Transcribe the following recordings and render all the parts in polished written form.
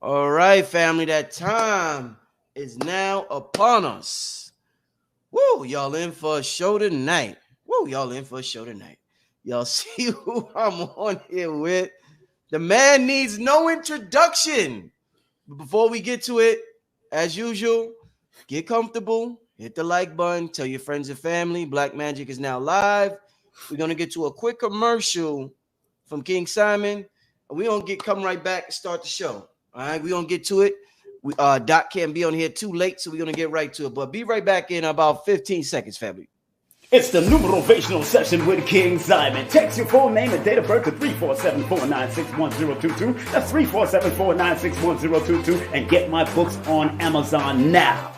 All right, family, that time is now upon us. Woo, y'all in for a show tonight. Woo, y'all in for a show tonight. Y'all see who I'm on here with? The man needs no introduction. But before we get to it, as usual, get comfortable, hit the like button, tell your friends and family. Black Magic is now live. We're gonna get to a quick commercial from King Simon, and we're gonna come right back and start the show. All right, we're gonna get to it. Doc can't be on here too late, so we're gonna get right to it. But be right back in about 15 seconds, family. It's the numerational session with King Simon. Text your full name and date of birth to 347-496-1022. That's 347-496-1022. And get my books on Amazon now.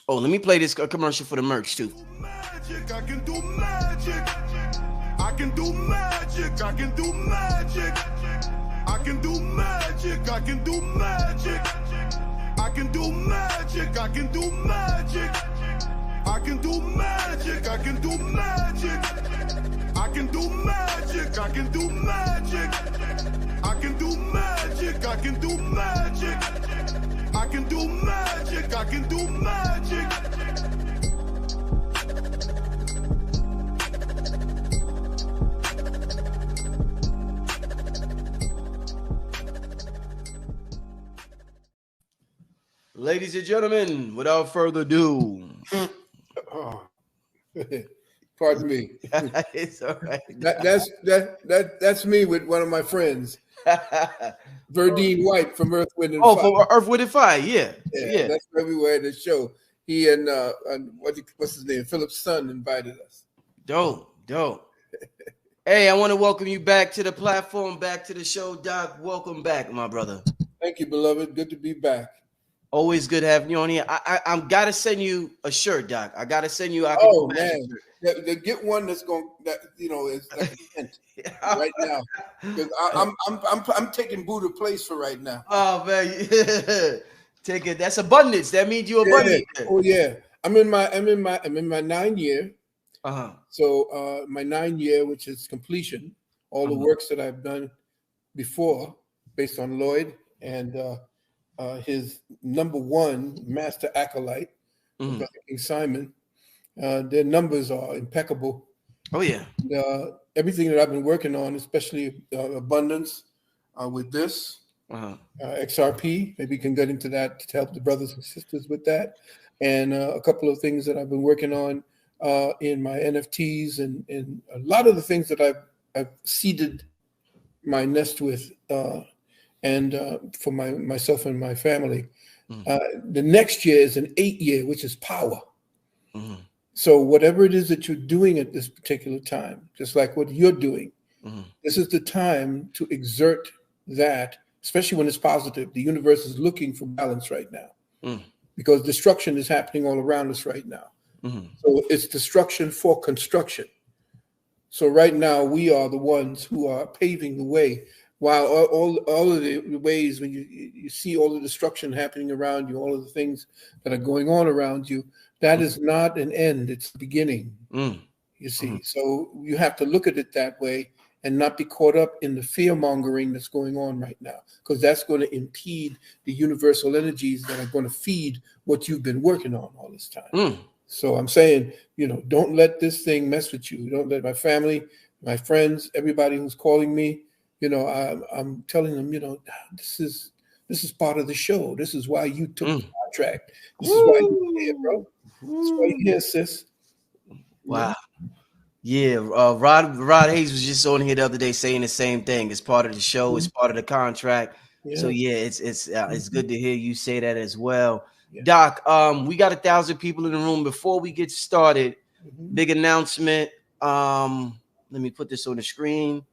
Oh, let me play this commercial for the merch, too. Magic, I can do magic. I can do magic. I can do magic. I can do magic. I can do magic. I can do magic. I can do magic. I can do magic, I can do magic. I can do magic, I can do magic. I can do magic, I can do magic. I can do magic, I can do magic. Ladies and gentlemen, without further ado. Oh, pardon me. It's all right. That's me with one of my friends, Verdine White from Earth, Wind, and Oh, Fire. for Earth, Wind, and Fire, yeah. That's where we were at the show. He and what's his name? Philip's son invited us. Dope. Hey, I want to welcome you back to the platform, back to the show, Doc. Welcome back, my brother. Thank you, beloved. Good to be back. Always good having you on here. I'm gotta send you a shirt, Doc. I gotta send you. Oh man, they get one that's going that is like a hint right now because I'm taking Buddha place for right now. Oh man, take it. That's abundance. That means you're abundant. Oh yeah, I'm in my 9th year. So my 9th year, which is completion, all the works that I've done before, based on Lloyd and. His number one master acolyte, King Simon. Their numbers are impeccable. Oh yeah. Everything that I've been working on, especially abundance with this XRP, maybe you can get into that to help the brothers and sisters with that, and a couple of things that I've been working on in my NFTs and a lot of the things that I've seeded my nest with. And for myself and my family. The next year is an 8th year, which is power. So whatever it is that you're doing at this particular time, just like what you're doing, this is the time to exert that, especially when it's positive. The universe is looking for balance right now because destruction is happening all around us right now. So it's destruction for construction. So right now we are the ones who are paving the way. While all of the ways when you see all the destruction happening around you, all of the things that are going on around you, that is not an end, it's the beginning, you see. So you have to look at it that way and not be caught up in the fear-mongering that's going on right now, because that's going to impede the universal energies that are going to feed what you've been working on all this time. So I'm saying, don't let this thing mess with you. Don't let my family, my friends, everybody who's calling me, I'm telling them, this is part of the show. This is why you took the contract. This is why you're here, bro. This is why you're here, sis. Wow. Yeah, Rod Hayes was just on here the other day saying the same thing. It's part of the show. It's part of the contract. Yeah. So yeah, it's good to hear you say that as well. Yeah. Doc, we got 1,000 people in the room. Before we get started, big announcement. Let me put this on the screen.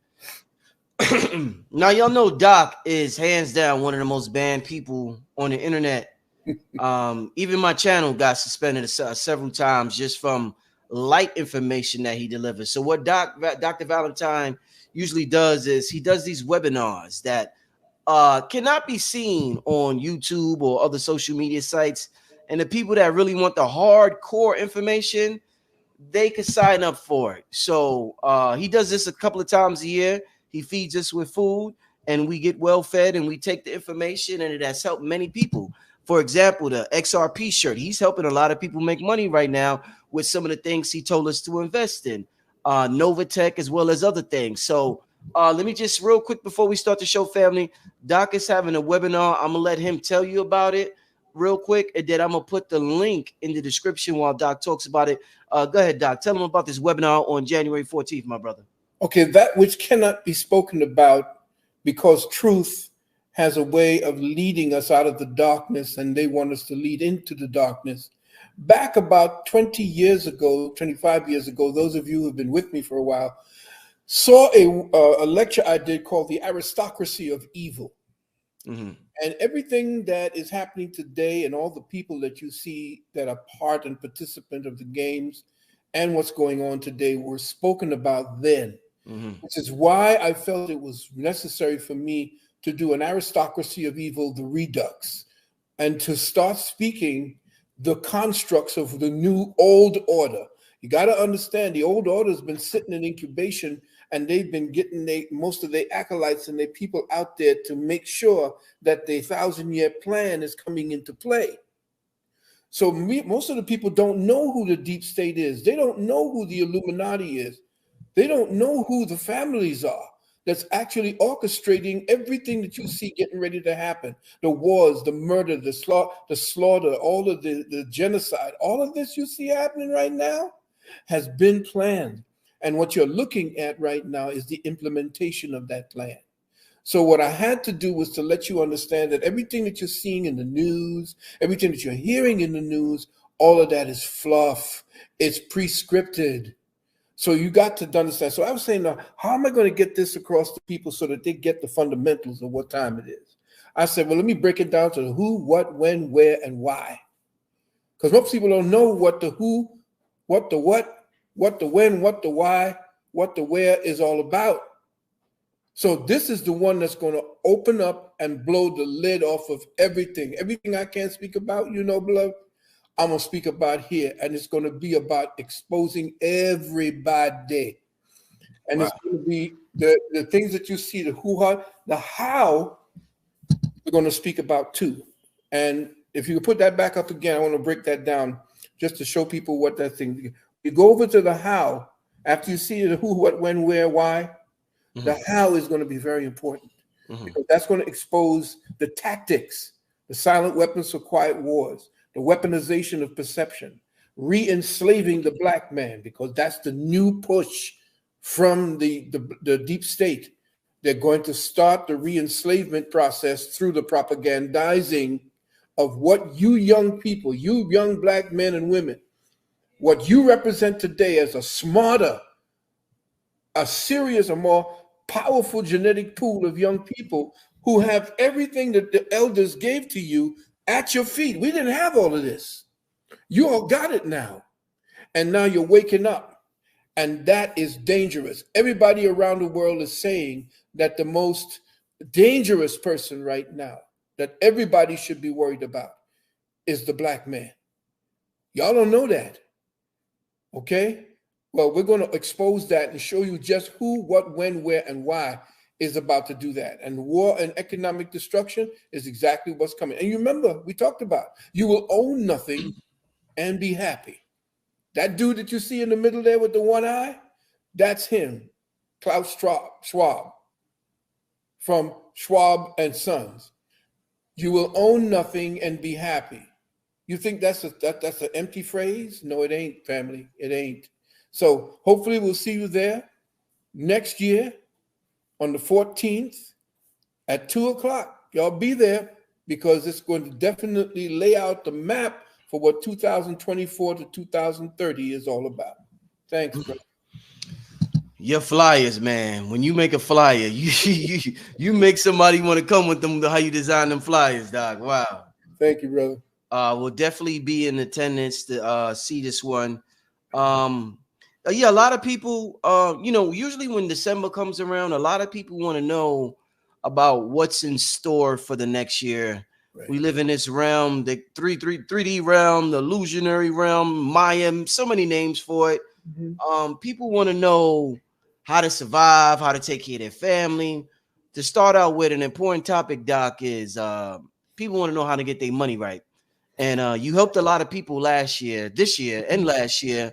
Now y'all know Doc is hands down one of the most banned people on the internet. Even my channel got suspended several times just from light information that he delivers. So what Dr. Valentine usually does is he does these webinars that cannot be seen on YouTube or other social media sites. And the people that really want the hardcore information, they can sign up for it. So he does this a couple of times a year. He feeds us with food, and we get well fed and we take the information, and it has helped many people. For example, the XRP shirt, he's helping a lot of people make money right now with some of the things he told us to invest in, Novatech, as well as other things. So let me just real quick before we start the show, family, Doc is having a webinar. I'm gonna let him tell you about it real quick, and then I'm gonna put the link in the description while Doc talks about it. Go ahead, Doc. Tell him about this webinar on January 14th, my brother. Okay, that which cannot be spoken about, because truth has a way of leading us out of the darkness, and they want us to lead into the darkness. Back about 20 years ago, 25 years ago, those of you who have been with me for a while saw a lecture I did called The Aristocracy of Evil. Mm-hmm. And everything that is happening today and all the people that you see that are part and participant of the games and what's going on today were spoken about then, which is why I felt it was necessary for me to do an Aristocracy of Evil, the Redux, and to start speaking the constructs of the new old order. You got to understand, the old order has been sitting in incubation, and they've been getting most of their acolytes and their people out there to make sure that the 1,000-year plan is coming into play. So most of the people don't know who the deep state is. They don't know who the Illuminati is. They don't know who the families are that's actually orchestrating everything that you see getting ready to happen. The wars, the murder, the slaughter, all of the genocide, all of this you see happening right now has been planned. And what you're looking at right now is the implementation of that plan. So what I had to do was to let you understand that everything that you're seeing in the news, everything that you're hearing in the news, all of that is fluff. It's pre-scripted. So you got to understand. So I was saying, now, how am I going to get this across to people so that they get the fundamentals of what time it is? I said, well, let me break it down to the who, what, when, where, and why. Because most people don't know what the who, what the what the when, what the why, what the where is all about. So this is the one that's going to open up and blow the lid off of everything. Everything I can't speak about, beloved, I'm going to speak about here. And it's going to be about exposing everybody. And It's going to be the things that you see, the who, the how, we're going to speak about too. And if you could put that back up again, I want to break that down just to show people what that thing. You go over to the how, after you see the who, what, when, where, why, the how is going to be very important, because that's going to expose the tactics, the silent weapons for quiet wars, the weaponization of perception, re-enslaving the black man, because that's the new push from the deep state. They're going to start the re-enslavement process through the propagandizing of what you young people, you young black men and women, what you represent today as a smarter, a serious, a more powerful genetic pool of young people who have everything that the elders gave to you at your feet. We didn't have all of this. You all got it now. And now you're waking up. And that is dangerous. Everybody around the world is saying that the most dangerous person right now that everybody should be worried about is the black man. Y'all don't know that. Okay? Well, we're going to expose that and show you just who, what, when, where, and why is about to do that. And war and economic destruction is exactly what's coming. And you remember, we talked about, you will own nothing and be happy. That dude that you see in the middle there with the one eye, that's him, Klaus Schwab, from Schwab and Sons. You will own nothing and be happy. You think that's an empty phrase? No, it ain't, family. It ain't. So hopefully we'll see you there next year on the 14th at 2:00. Y'all be there, because it's going to definitely lay out the map for what 2024 to 2030 is all about. Thanks, bro. Your flyers, man. When you make a flyer, you make somebody want to come with them. How you design them flyers, Doc. Wow. Thank you, brother. We'll definitely be in attendance to see this one. Yeah, a lot of people, usually when December comes around, a lot of people want to know about what's in store for the next year. Right. We live in this realm, the 3D realm, the illusionary realm, Maya, so many names for it. People want to know how to survive, how to take care of their family. to start out with, an important topic, Doc, is people want to know how to get their money right. And you helped a lot of people this year, and last year,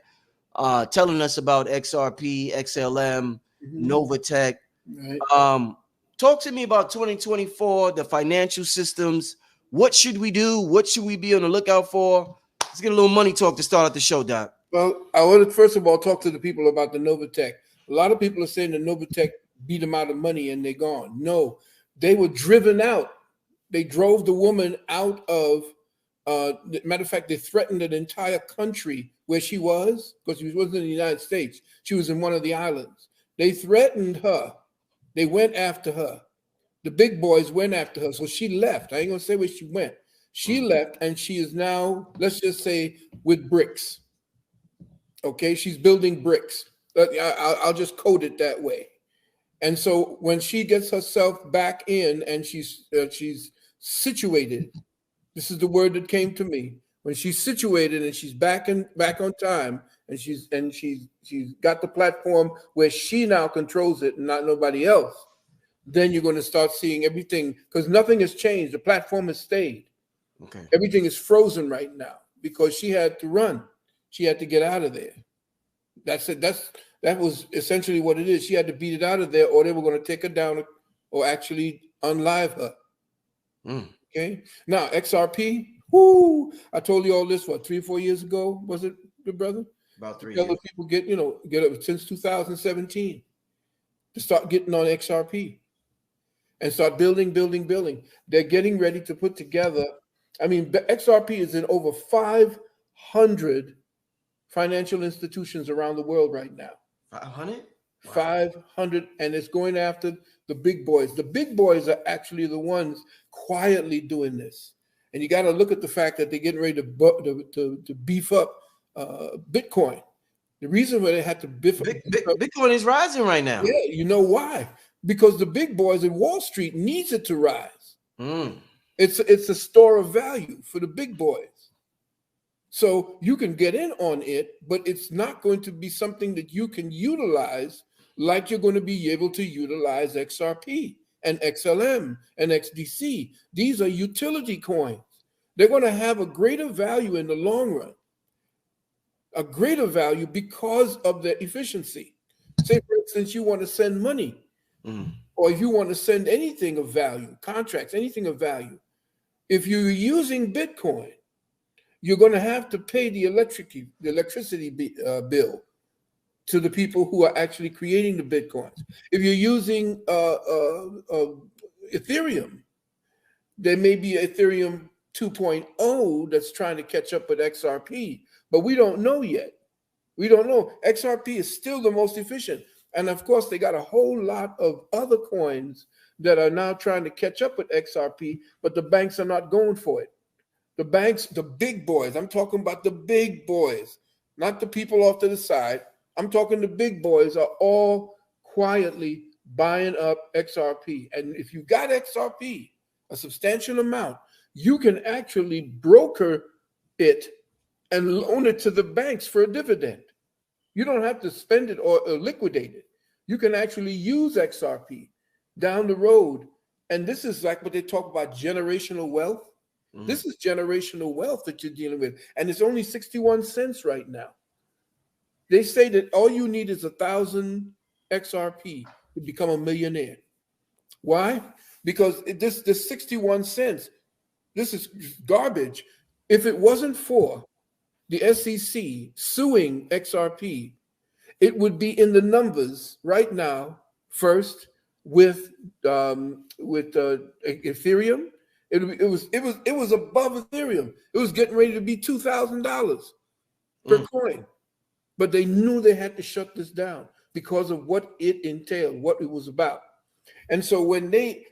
telling us about XRP, XLM, Novatech. Right. Talk to me about 2024, the financial systems. What should we do? What should we be on the lookout for? Let's get a little money talk to start out the show, Doc. Well, I want to first of all talk to the people about the Novatech. A lot of people are saying the Novatech beat them out of money and they're gone. No, they were driven out. They drove the woman out of, matter of fact, they threatened an entire country where she was, because she wasn't in the United States. She was in one of the islands. They threatened her. They went after her. The big boys went after her. So she left. I ain't going to say where she went. She left, and she is now, let's just say, with bricks. Okay, she's building bricks. I'll just code it that way. And so when she gets herself back in and she's situated, this is the word that came to me. When she's situated and she's back on time, and she's got the platform where she now controls it and not nobody else, then you're going to start seeing everything, because nothing has changed. The platform has stayed. Okay. Everything is frozen right now because she had to run. She had to get out of there. That's it. That was essentially what it is. She had to beat it out of there, or they were going to take her down or actually unlive her. Okay. Now XRP. Whoo! I told you all this 3 or 4 years ago. Was it, good brother? About 3 years. People get up since 2017 to start getting on XRP and start building. They're getting ready to put together. I mean, XRP is in over 500 financial institutions around the world right now. 500? Wow. 500, and it's going after the big boys. The big boys are actually the ones quietly doing this. And you got to look at the fact that they're getting ready to beef up Bitcoin. The reason why they had to beef up Bitcoin is rising right now. Yeah, you know why? Because the big boys in Wall Street needs it to rise. It's a store of value for the big boys. So you can get in on it, but it's not going to be something that you can utilize like you're going to be able to utilize XRP and XLM and XDC. These are utility coins. They're going to have a greater value in the long run, a greater value because of their efficiency. Say, for instance, you want to send money, or if you want to send anything of value, contracts, anything of value. If you're using Bitcoin, you're going to have to pay the electricity bill to the people who are actually creating the Bitcoins. If you're using Ethereum, there may be Ethereum 2.0 that's trying to catch up with XRP, but we don't know yet. We don't know. XRP is still the most efficient. And of course, they got a whole lot of other coins that are now trying to catch up with XRP, but the banks are not going for it. The banks, the big boys, I'm talking about the big boys, not the people off to the side. I'm talking the big boys are all quietly buying up XRP. And if you got XRP, a substantial amount, you can actually broker it and loan it to the banks for a dividend. You don't have to spend it or liquidate it. You can actually use XRP down the road. And this is like what they talk about, generational wealth. This is generational wealth that you're dealing with. And it's only 61 cents right now. They say that all you need is 1,000 XRP to become a millionaire. Why? Because this 61 cents, this is garbage. If it wasn't for the SEC suing XRP, it would be in the numbers right now, first with Ethereum. It was above Ethereum. It was getting ready to be $2,000 per coin. But they knew they had to shut this down because of what it entailed, what it was about. And so when the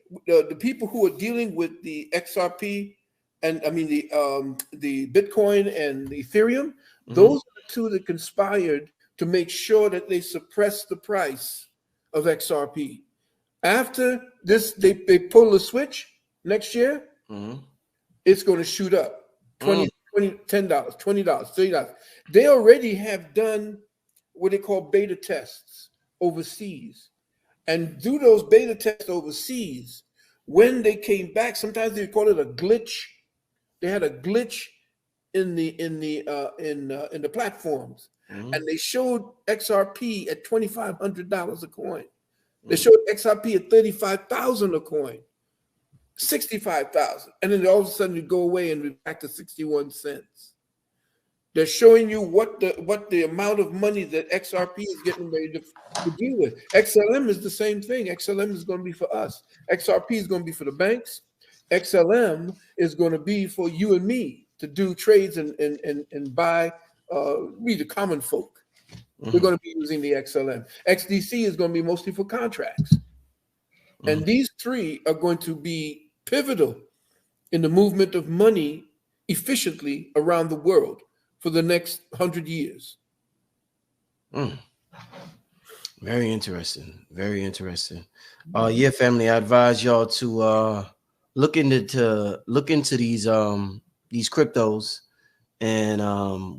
people who are dealing with the XRP and the Bitcoin and the Ethereum, those are the two that conspired to make sure that they suppress the price of XRP. After this, they pull the switch next year, it's going to shoot up $10, $20, $30. They already have done what they call beta tests overseas. and do those beta tests overseas. When they came back, sometimes they call it a glitch. They had a glitch in the platforms, and they showed XRP at $2,500 a coin. They showed XRP at 35,000 a coin, 65,000, and then all of a sudden you go away and we're back to 61 cents. They're showing you what the amount of money that XRP is getting ready to deal with. XLM is the same thing. XLM is going to be for us. XRP is going to be for the banks. XLM is going to be for you and me to do trades and buy, we the common folk. We're going to be using the XLM. XDC is going to be mostly for contracts. And these three are going to be pivotal in the movement of money efficiently around the world for the next 100 years. Very interesting. Very interesting. Yeah, family, I advise y'all to look into these cryptos, and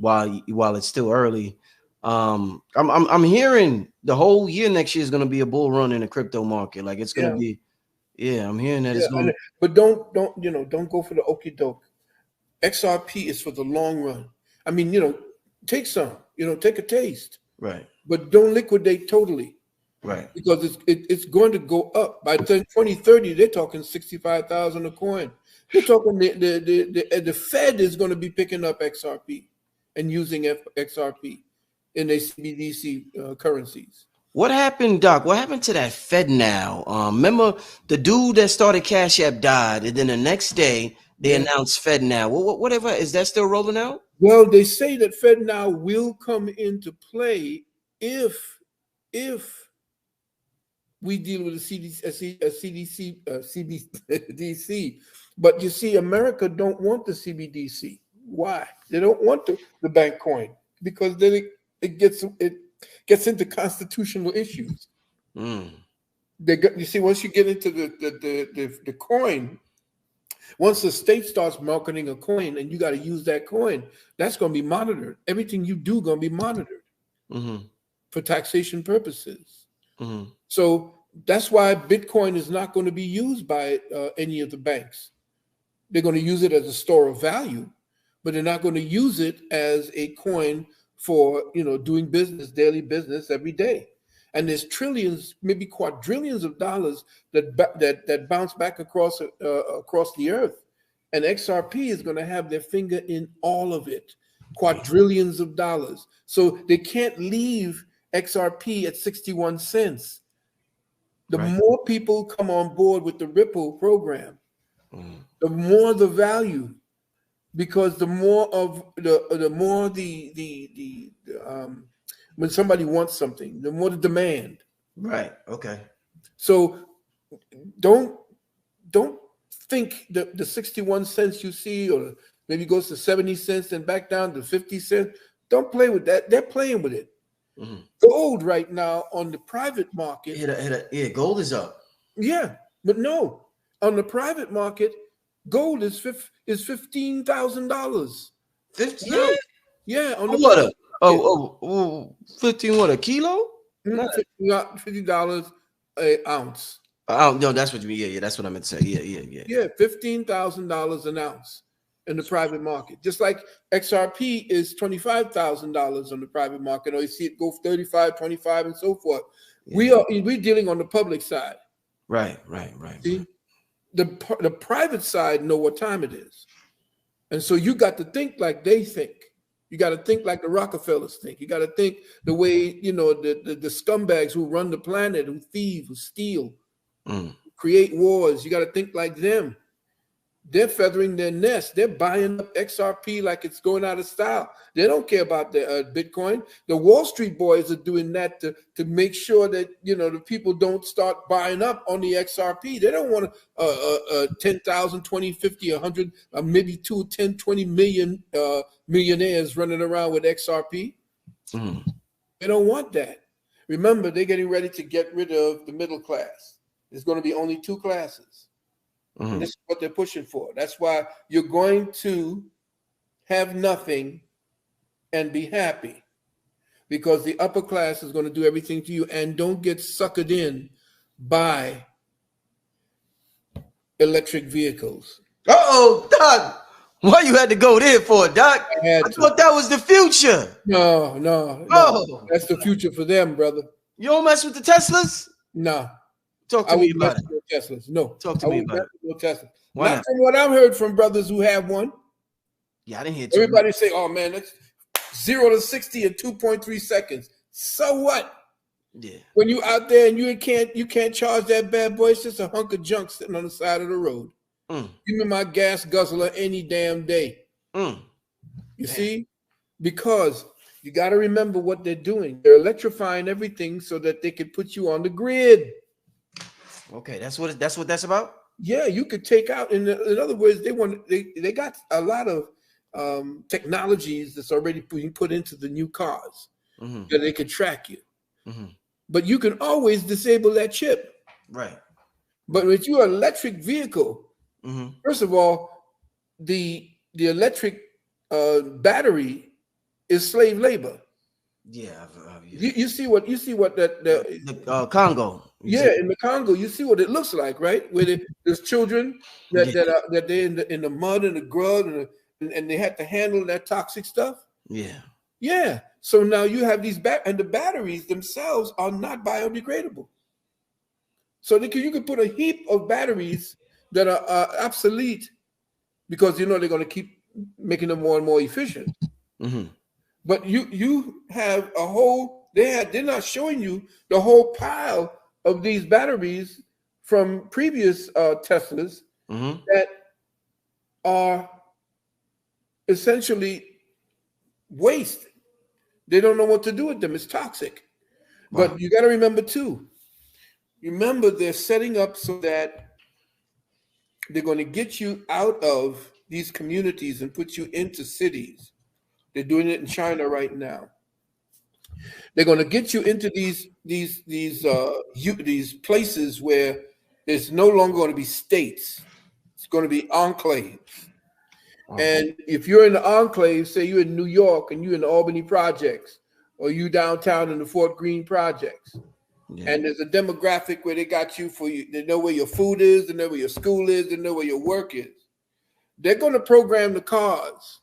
while it's still early. I'm hearing the whole year next year is going to be a bull run in the crypto market. Like it's going to be, I'm hearing that it's going. But don't go for the okie doke. XRP is for the long run. I mean, take some, take a taste, right? But don't liquidate totally, right? Because it's going to go up by 2030. They're talking 65,000 a coin. They're talking the Fed is going to be picking up XRP and using XRP in their CBDC currencies. What happened, Doc? What happened to that Fed now? Remember the dude that started Cash App died, and then the next day they announced Fed now. Whatever, is that still rolling out? Well, they say that Fed now will come into play if we deal with a CBDC. But you see, America don't want the CBDC. Why? They don't want the bank coin because then it gets into constitutional issues. You see, once you get into the coin, once the state starts marketing a coin and you got to use that coin, that's going to be monitored. Everything you do going to be monitored for taxation purposes. So that's why Bitcoin is not going to be used by any of the banks. They're going to use it as a store of value, but they're not going to use it as a coin for doing business, daily business every day. And there's trillions, maybe quadrillions of dollars that bounce back across the earth. And XRP is going to have their finger in all of it, quadrillions of dollars. So they can't leave XRP at 61 cents. The more people come on board with the Ripple program, the more the value, because the more when somebody wants something, the more the demand. Right. Okay. So don't think that the 61 cents you see, or maybe goes to 70 cents and back down to 50 cents. Don't play with that. They're playing with it. Gold right now on the private market. Gold is up. Yeah, but no, on the private market, gold is $15,000. 50? Yeah. On the what? 15 what, a kilo? $50 an ounce. No, that's what you mean. Yeah, that's what I meant to say. Yeah, $15,000 an ounce in the private market. Just like XRP is $25,000 on the private market, or you see it go 35, 25, and so forth. Yeah. We're dealing on the public side. Right. See? The private side know what time it is. And so you got to think like they think. You got to think like the Rockefellers think. You got to think the way, the scumbags who run the planet, who thieve, who steal, create wars. You got to think like them. They're feathering their nest. They're buying up XRP like it's going out of style. They don't care about the Bitcoin. The Wall Street boys are doing that to make sure that, the people don't start buying up on the XRP. They don't want 10,000, 20, 50, 100, maybe 2, 10, 20 million millionaires running around with XRP. They don't want that. Remember, they're getting ready to get rid of the middle class. There's going to be only 2 classes. And this is what they're pushing for. That's why you're going to have nothing and be happy, because the upper class is going to do everything to you. And don't get suckered in buy electric vehicles. Doc. Why you had to go there for it, Doc? I thought that was the future. No. That's the future for them, brother. You don't mess with the Teslas? No. Talk to me about it. Teslas. No. Talk to me about it. No Teslas. Not from what I've heard from brothers who have one. Yeah, I didn't hear. Everybody say, "Oh man, that's 0 to 60 in 2.3 seconds." So what? Yeah. When you out there and you can't charge that bad boy, it's just a hunk of junk sitting on the side of the road. Give me my gas guzzler any damn day. You see? Because you got to remember what they're doing. They're electrifying everything so that they can put you on the grid. Okay, that's what that's about. Yeah, you could take out. In other words, they got a lot of technologies that's already being put into the new cars that they can track you. But you can always disable that chip. Right. But with your electric vehicle, first of all, the electric battery is slave labor. Yeah, you see what the Congo. Yeah, in the Congo, you see what it looks like, right? Where there's children that they're in the mud and the grub and they have to handle that toxic stuff. Yeah. So now you have these and the batteries themselves are not biodegradable. So you can put a heap of batteries that are obsolete because they're going to keep making them more and more efficient. But you have a whole. They're not showing you the whole pile of these batteries from previous Teslas that are essentially waste. They don't know what to do with them. It's toxic. Wow. But you got to remember too. Remember, they're setting up so that they're going to get you out of these communities and put you into cities. They're doing it in China right now. They're going to get you into these places where it's no longer going to be states. It's going to be enclaves. And if you're in the enclave, say you're in New York and you're in the Albany projects, or you downtown in the Fort Greene projects, and there's a demographic where they got you they know where your food is, they know where your school is, they know where your work is. They're going to program the cars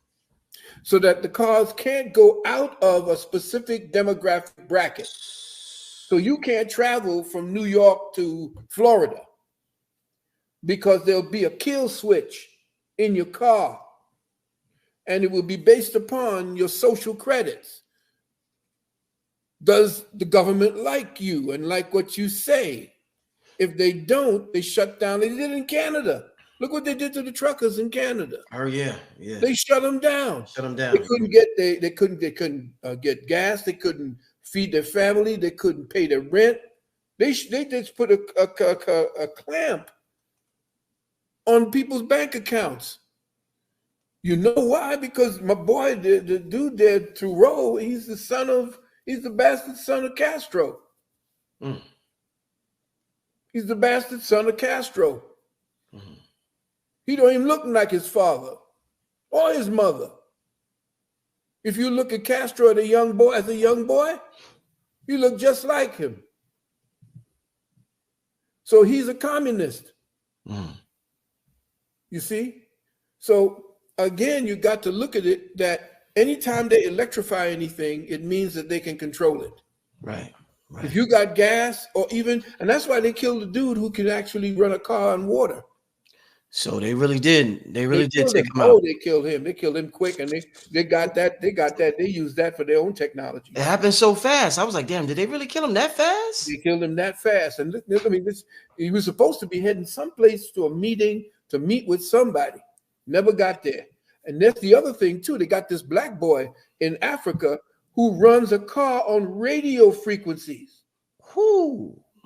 so that the cars can't go out of a specific demographic bracket. So you can't travel from New York to Florida because there'll be a kill switch in your car. And it will be based upon your social credits. Does the government like you and like what you say? If they don't, they shut down. They did it in Canada. Look what they did to the truckers in Canada. Oh yeah. They shut them down. They couldn't get gas. They couldn't feed their family. They couldn't pay their rent. They just put a clamp on people's bank accounts. You know why? Because my boy, the dude there, Thoreau, he's the bastard son of Castro. He's the bastard son of Castro. He don't even look like his father or his mother. If you look at Castro as a young boy, you look just like him. So he's a communist. You see? So again, you got to look at it that anytime they electrify anything, it means that they can control it. Right. If you got gas and that's why they killed the dude who could actually run a car on water. So they really did. They really did take him out. Oh, they killed him. They killed him quick, and they got that. They used that for their own technology. It happened so fast. I was like, damn, did they really kill him that fast? They killed him that fast. And he was supposed to be heading someplace to a meeting to meet with somebody. Never got there. And that's the other thing too. They got this black boy in Africa who runs a car on radio frequencies.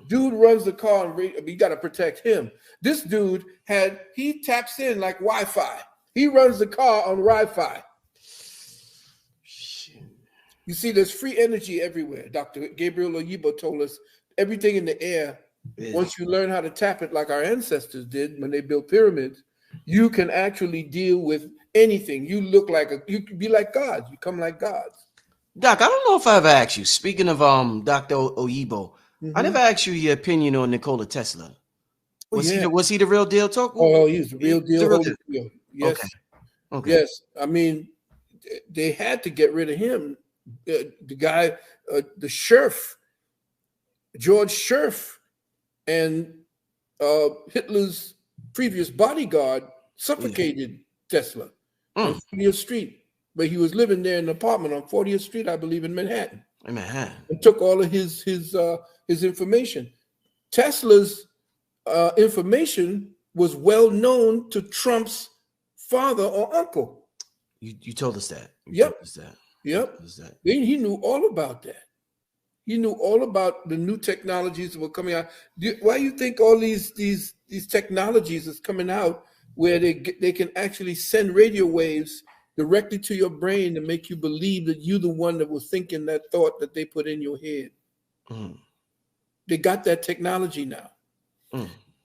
Dude runs the car on radio. You got to protect him. This dude he taps in like Wi-Fi. He runs the car on Wi-Fi. You see, there's free energy everywhere. Dr. Gabriel Oyibo told us everything in the air. Once you learn how to tap it like our ancestors did when they built pyramids, you can actually deal with anything. You can be like gods. You come like gods. Doc, I don't know if I ever asked you. Speaking of Dr. Oyibo, I never asked you your opinion on Nikola Tesla. Oh, Was he the real deal? Talk. Oh, he's the real deal. The real deal. Yes. Okay. Yes. I mean, they had to get rid of him. The guy, the sheriff, George Scherf, and Hitler's previous bodyguard suffocated Tesla on 40th Street, but he was living there in an apartment on 40th Street, I believe, in Manhattan. And took all of his information. Tesla's information was well known to Trump's father or uncle. You told us that. Yep. He knew all about that. He knew all about the new technologies that were coming out. Why do you think all these technologies is coming out where they can actually send radio waves directly to your brain to make you believe that you're the one that was thinking that thought that they put in your head? They got that technology now.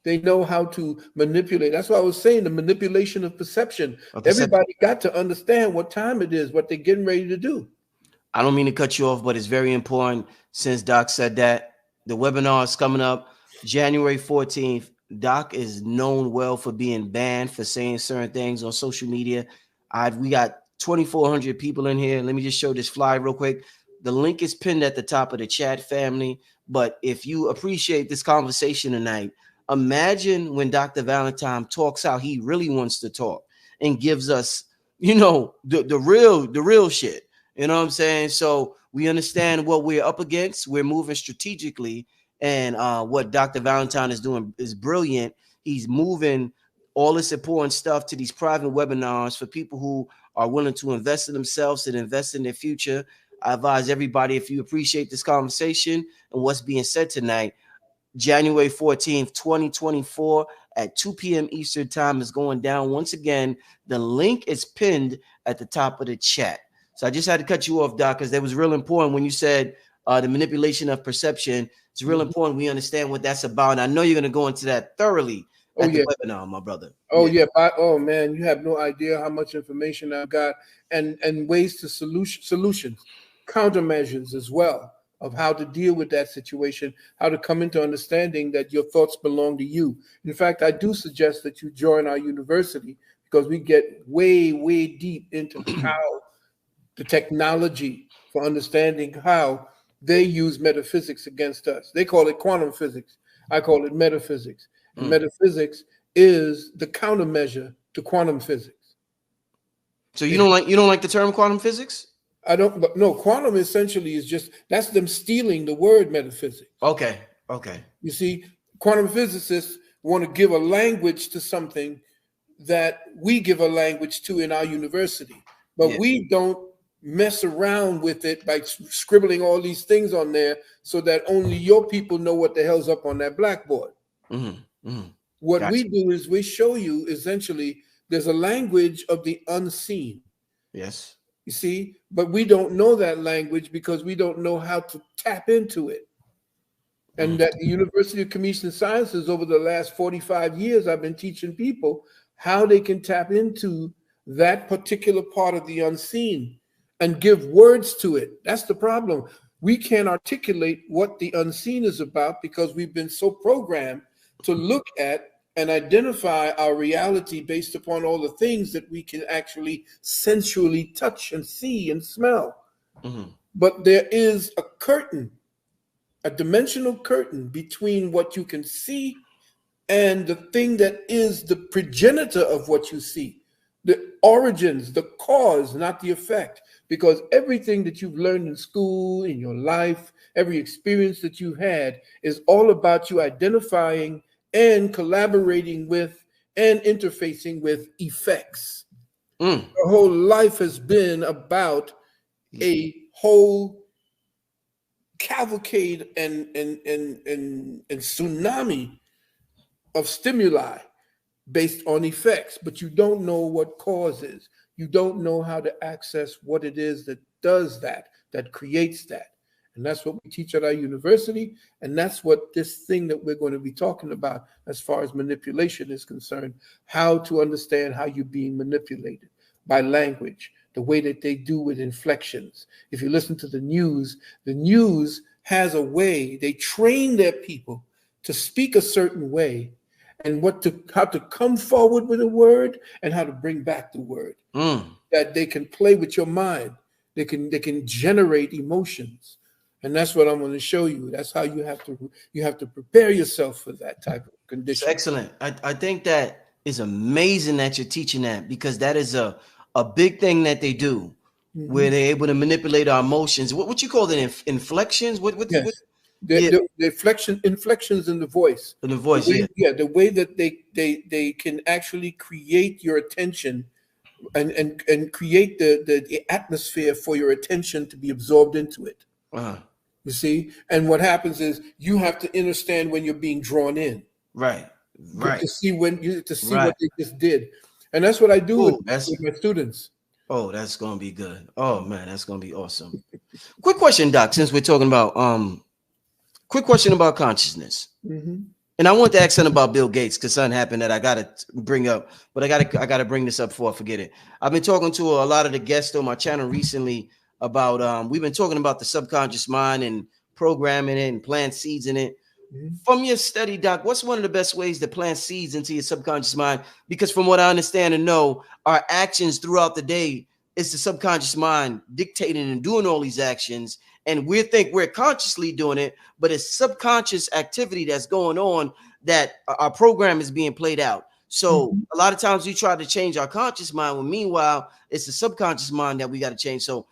They know how to manipulate. That's why I was saying the manipulation of perception. Everybody got to understand what time it is, what they're getting ready to do. I don't mean to cut you off, but it's very important since Doc said that. The webinar is coming up January 14th. Doc is known well for being banned for saying certain things on social media. We got 2,400 people in here. Let me just show this flyer real quick. The link is pinned at the top of the chat, family. But if you appreciate this conversation tonight, imagine when Dr. Valentine talks how he really wants to talk and gives us, the real shit. You know what I'm saying? So we understand what we're up against. We're moving strategically. And what Dr. Valentine is doing is brilliant. He's moving all this important stuff to these private webinars for people who are willing to invest in themselves and invest in their future. I advise everybody, if you appreciate this conversation and what's being said tonight, January 14th, 2024 at 2 p.m. Eastern time is going down. Once again, the link is pinned at the top of the chat. So I just had to cut you off, Doc, because that was real important when you said the manipulation of perception. It's real important we understand what that's about. And I know you're going to go into that thoroughly at the webinar, my brother. Oh man, you have no idea how much information I've got and ways to solutions, countermeasures as well of how to deal with that situation, how to come into understanding that your thoughts belong to you. In fact, I do suggest that you join our university because we get way, way deep into how the technology for understanding how they use metaphysics against us. They call it quantum physics. I call it metaphysics. And metaphysics is the countermeasure to quantum physics. So you don't like the term quantum physics? I don't, but no, quantum essentially is just, that's them stealing the word metaphysics. Okay. You see, quantum physicists want to give a language to something that we give a language to in our university, but we don't mess around with it by scribbling all these things on there so that only your people know what the hell's up on that blackboard. What we do is we show you essentially there's a language of the unseen. Yes. You see, but we don't know that language because we don't know how to tap into it. And that the University of Communication Sciences over the last 45 years, I've been teaching people how they can tap into that particular part of the unseen and give words to it. That's the problem. We can't articulate what the unseen is about because we've been so programmed to look at and identify our reality based upon all the things that we can actually sensually touch and see and smell. But there is a curtain, a dimensional curtain between what you can see and the thing that is the progenitor of what you see, the origins, the cause, not the effect. Because everything that you've learned in school, in your life, every experience that you've had is all about you identifying and collaborating with and interfacing with effects. Your whole life has been about a whole cavalcade and tsunami of stimuli based on effects, but you don't know what cause is. You don't know how to access what it is that does that creates that. And that's what we teach at our university. And that's what this thing that we're going to be talking about as far as manipulation is concerned, how to understand how you're being manipulated by language, the way that they do with inflections. If you listen to the news has a way, they train their people to speak a certain way, and how to come forward with a word and how to bring back the word. That they can play with your mind. They can generate emotions. And that's what I'm going to show you. That's how you have to prepare yourself for that type of condition. It's excellent. I think that is amazing that you're teaching that, because that is a big thing that they do, where they're able to manipulate our emotions. What you call it? Inflections? Yes. The inflections in the voice. In the voice, the way that they can actually create your attention and create the atmosphere for your attention to be absorbed into it. You see? And what happens is you have to understand when you're being drawn in. Right. To see what they just did. And that's what I do with my students. Oh, that's gonna be good. Oh man, that's gonna be awesome. Quick question, Doc, since we're talking about quick question about consciousness. And I want to ask something about Bill Gates, because something happened that I gotta bring up, but I gotta bring this up before I forget it. I've been talking to a lot of the guests on my channel recently about we've been talking about the subconscious mind and programming it and plant seeds in it. From your study, Doc, what's one of the best ways to plant seeds into your subconscious mind? Because from what I understand and know, our actions throughout the day is the subconscious mind dictating and doing all these actions. And we think we're consciously doing it, but it's subconscious activity that's going on, that our program is being played out. So a lot of times we try to change our conscious mind, when meanwhile, it's the subconscious mind that we got to change. So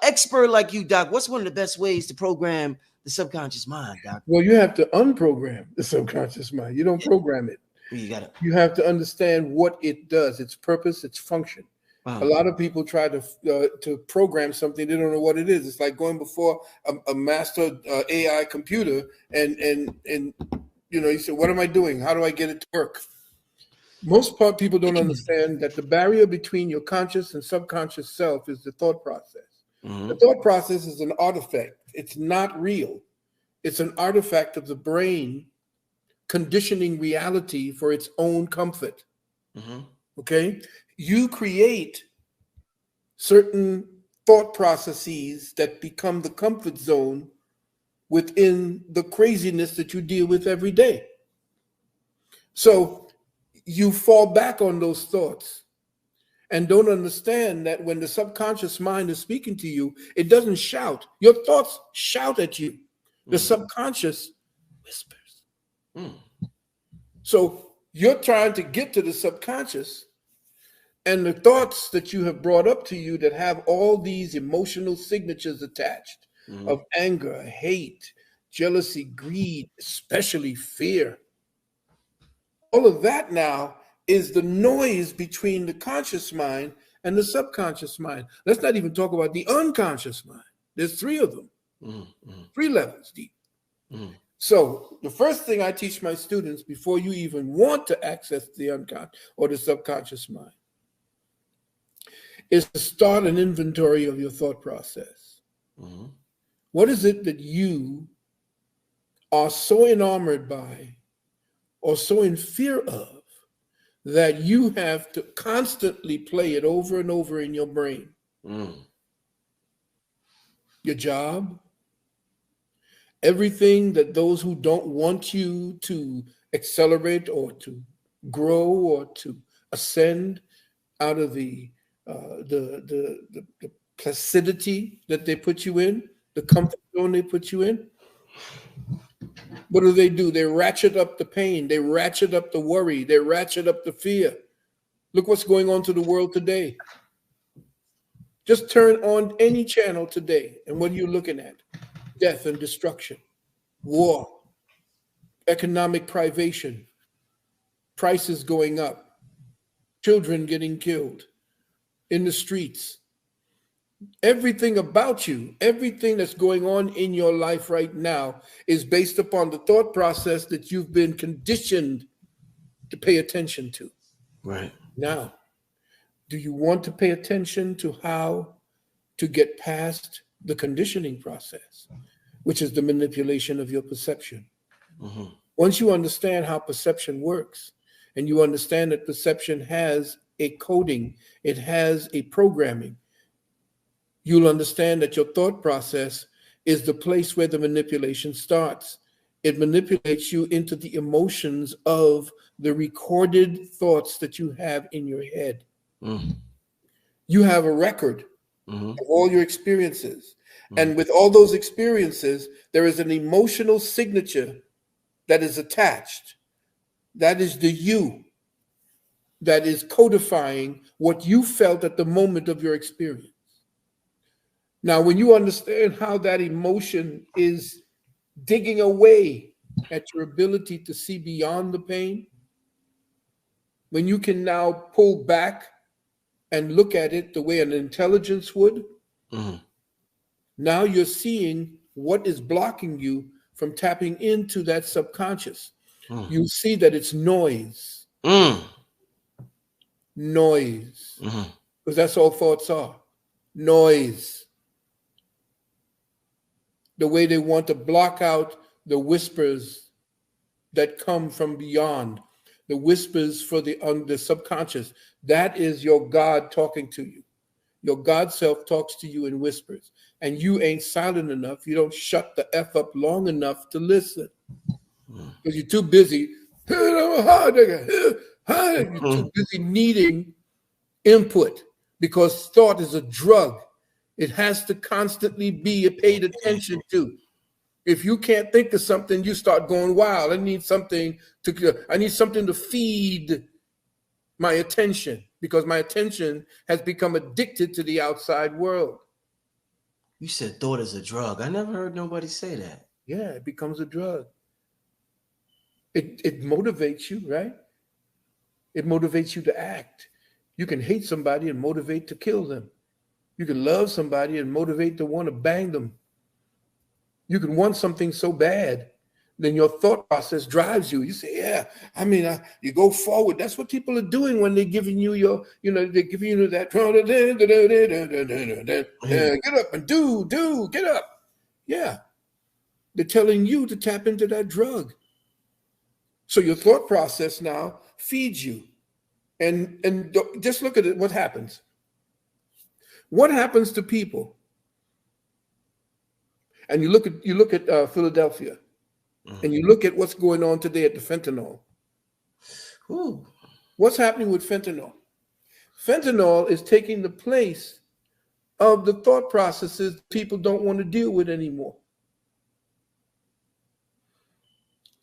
expert like you, Doc, what's one of the best ways to program the subconscious mind, Doc? Well, you have to unprogram the subconscious mind. You don't program it. You have to understand what it does, its purpose, its function. A lot of people try to program something, they don't know what it is. It's like going before a master AI computer and you say, what am I doing? How do I get it to work? Most people don't understand that the barrier between your conscious and subconscious self is the thought process. The thought process is an artifact. It's not real. It's an artifact of the brain conditioning reality for its own comfort. Okay? You create certain thought processes that become the comfort zone within the craziness that you deal with every day. So you fall back on those thoughts and don't understand that when the subconscious mind is speaking to you, it doesn't shout. Your thoughts shout at you. The subconscious whispers. So you're trying to get to the subconscious, and the thoughts that you have brought up to you that have all these emotional signatures attached of anger, hate, jealousy, greed, especially fear. All of that now is the noise between the conscious mind and the subconscious mind. Let's not even talk about the unconscious mind. There's three of them, 3 levels deep. So the first thing I teach my students before you even want to access the unconscious or the subconscious mind is to start an inventory of your thought process. What is it that you are so enamored by or so in fear of that you have to constantly play it over and over in your brain? Your job, everything that those who don't want you to accelerate or to grow or to ascend out of the placidity that they put you in, the comfort zone they put you in. What do? They ratchet up the pain, they ratchet up the worry, they ratchet up the fear. Look what's going on to the world today. Just turn on any channel today, and what are you looking at? Death and destruction, war, economic privation, prices going up, children getting killed in the streets. Everything about you, everything that's going on in your life right now is based upon the thought process that you've been conditioned to pay attention to. Right. Now, do you want to pay attention to how to get past the conditioning process, which is the manipulation of your perception? Once you understand how perception works, and you understand that perception has a coding, it has a programming, you'll understand that your thought process is the place where the manipulation starts. It manipulates you into the emotions of the recorded thoughts that you have in your head. You have a record of all your experiences. And with all those experiences, there is an emotional signature that is attached. That is the you that is codifying what you felt at the moment of your experience. Now, when you understand how that emotion is digging away at your ability to see beyond the pain, when you can now pull back and look at it the way an intelligence would, now you're seeing what is blocking you from tapping into that subconscious. You see that it's noise. Noise. Because that's all thoughts are. Noise. The way they want to block out the whispers that come from beyond, the whispers for the subconscious. That is your God talking to you. Your God self talks to you in whispers, and you ain't silent enough. You don't shut the F up long enough to listen because you're too busy. You're too busy needing input, because thought is a drug. It has to constantly be paid attention to. If you can't think of something, you start going wild. I need something to feed my attention, because my attention has become addicted to the outside world. You said thought is a drug. I never heard nobody say that. Yeah, it becomes a drug. It motivates you, right? It motivates you to act. You can hate somebody and motivate to kill them. You can love somebody and motivate to want to bang them. You can want something so bad, then your thought process drives you. You say, yeah, you go forward. That's what people are doing when they're giving you they're giving you that, get up and get up. Yeah. They're telling you to tap into that drug. So your thought process now feeds you. And just look at it, what happens. What happens to people? And you look at Philadelphia, and you look at what's going on today at the fentanyl. Ooh. What's happening with fentanyl? Fentanyl is taking the place of the thought processes people don't want to deal with anymore.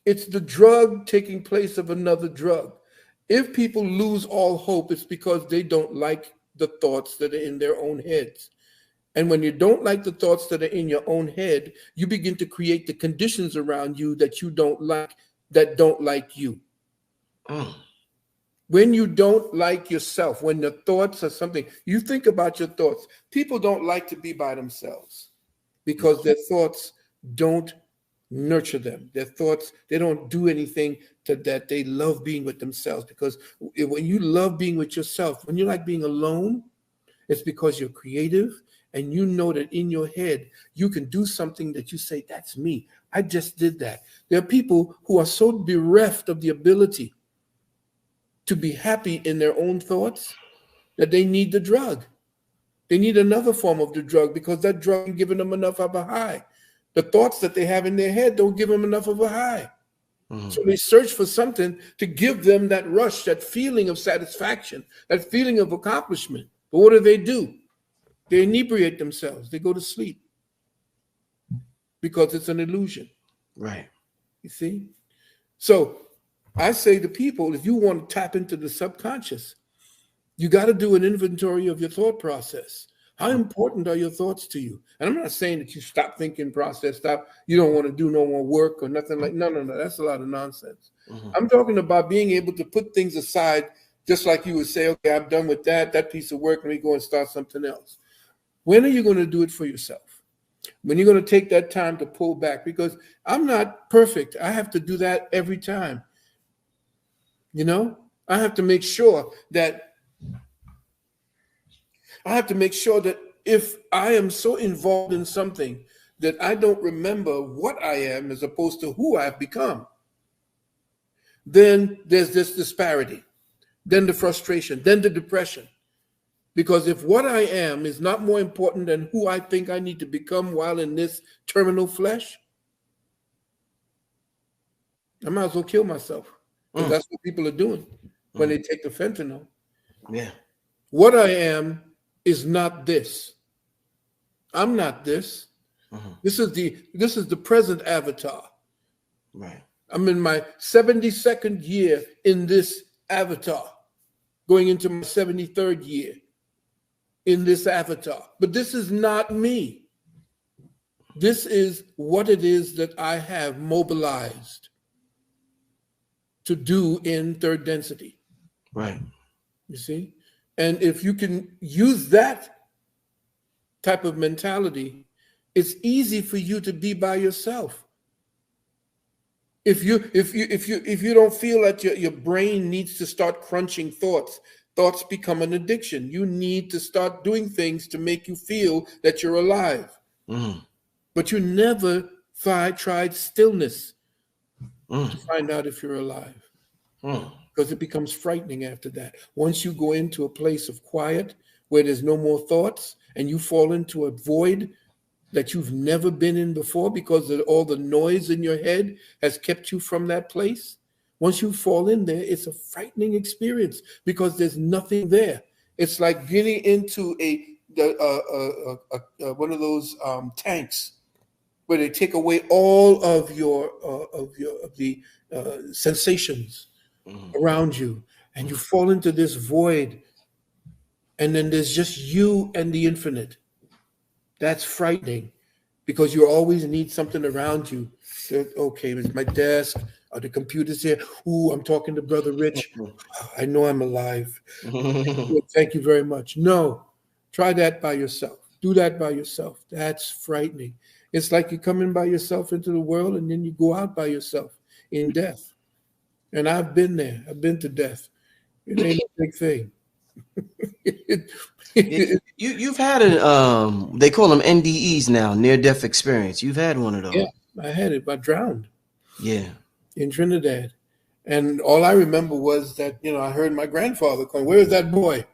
It's the drug taking place of another drug. If people lose all hope, it's because they don't like the thoughts that are in their own heads. And when you don't like the thoughts that are in your own head, you begin to create the conditions around you that you don't like, that don't like you. When you don't like yourself, when the thoughts are something, you think about your thoughts. People don't like to be by themselves because their thoughts don't nurture them. Their thoughts, they don't do anything to that. They love being with themselves, because when you love being with yourself, when you like being alone, it's because you're creative. And you know that in your head, you can do something that you say, that's me. I just did that. There are people who are so bereft of the ability to be happy in their own thoughts that they need the drug. They need another form of the drug, because that drug ain't giving them enough of a high. The thoughts that they have in their head don't give them enough of a high. So they search for something to give them that rush, that feeling of satisfaction, that feeling of accomplishment. But what do? They inebriate themselves. They go to sleep because it's an illusion. Right. You see? So I say to people, if you want to tap into the subconscious, you got to do an inventory of your thought process. How important are your thoughts to you? And I'm not saying that you stop thinking, you don't want to do no more work or nothing like, no. That's a lot of nonsense. I'm talking about being able to put things aside, just like you would say, okay, I'm done with that piece of work. Let me go and start something else. When are you going to do it for yourself? When you're going to take that time to pull back? Because I'm not perfect. I have to do that every time. I have to make sure that if I am so involved in something that I don't remember what I am as opposed to who I've become, then there's this disparity, then the frustration, then the depression. Because if what I am is not more important than who I think I need to become while in this terminal flesh, I might as well kill myself. Because that's what people are doing when they take the fentanyl. Yeah. What I am is not this. I'm not this. This is the present avatar. Right. I'm in my 72nd year in this avatar, going into my 73rd year in this avatar. But this is not me. This is what it is that I have mobilized to do in third density. Right. You see? And if you can use that type of mentality, it's easy for you to be by yourself. If you don't feel that your brain needs to start crunching thoughts become an addiction. You need to start doing things to make you feel that you're alive. But you never tried stillness to find out if you're alive. Because it becomes frightening after that. Once you go into a place of quiet where there's no more thoughts and you fall into a void that you've never been in before because of all the noise in your head has kept you from that place. Once you fall in there, it's a frightening experience because there's nothing there. It's like getting into one of those tanks where they take away all of the sensations around you, and you fall into this void, and then there's just you and the infinite. That's frightening because you always need something around you. Okay, it's my desk, or the computer's here. Ooh, I'm talking to Brother Rich. I know I'm alive. Thank you very much. No, try that by yourself. Do that by yourself. That's frightening. It's like you come in by yourself into the world and then you go out by yourself in death. And I've been there. I've been to death. It ain't a big thing. You've had they call them NDEs now, near death experience. You've had one of those. Yeah, I had it. I drowned. Yeah. In Trinidad. And all I remember was that, I heard my grandfather calling, "Where's that boy?"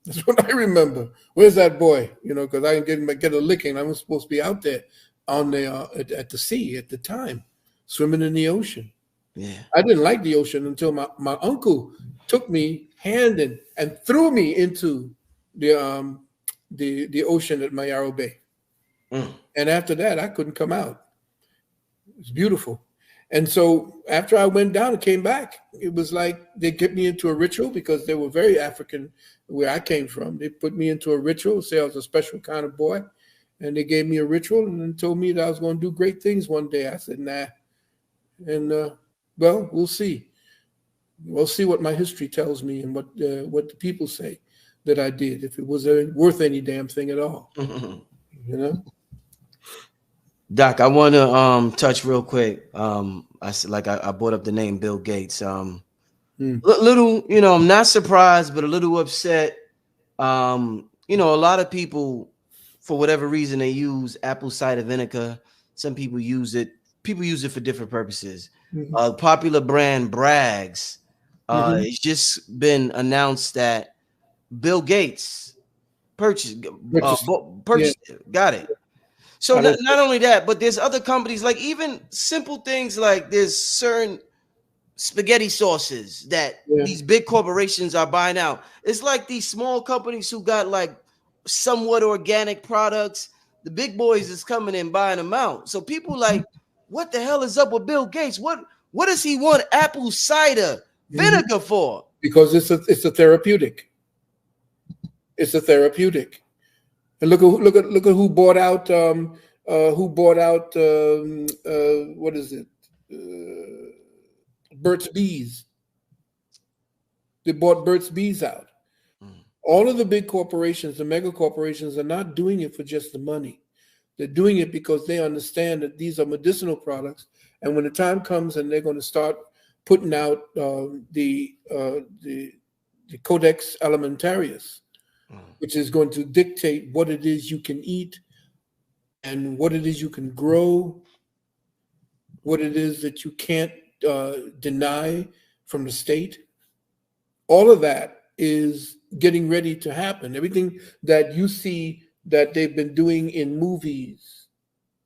That's what I remember. Where's that boy? Because I didn't get a licking. I was supposed to be out there on the at the sea at the time, swimming in the ocean. Yeah. I didn't like the ocean until my uncle took me hand and threw me into the ocean at Mayaro Bay. And after that, I couldn't come out. It was beautiful. And so after I went down and came back, it was like they get me into a ritual because they were very African where I came from. They put me into a ritual, say I was a special kind of boy. And they gave me a ritual and then told me that I was going to do great things one day. I said, nah. And, well, we'll see. We'll see what my history tells me and what the people say that I did, if it was worth any damn thing at all. Doc, I want to touch real quick. I brought up the name Bill Gates. Little, I'm not surprised, but a little upset. A lot of people, for whatever reason, they use apple cider vinegar. Some people use it. People use it for different purposes. Popular brand Bragg's. It's just been announced that Bill Gates purchased it. Got it. So not only that, but there's other companies, like even simple things like there's certain spaghetti sauces that these big corporations are buying out. It's like these small companies who got like somewhat organic products. The big boys is coming in buying them out. So people like, what the hell is up with Bill Gates? What does he want apple cider vinegar for? Because it's a therapeutic. It's a therapeutic. And look at who bought out what is it? Burt's Bees. They bought Burt's Bees out. All of the big corporations, the mega corporations, are not doing it for just the money. They're doing it because they understand that these are medicinal products, and when the time comes and they're going to start putting out the Codex Alimentarius, which is going to dictate what it is you can eat and what it is you can grow, what it is that you can't deny from the state. All of that is getting ready to happen. Everything that you see that they've been doing in movies,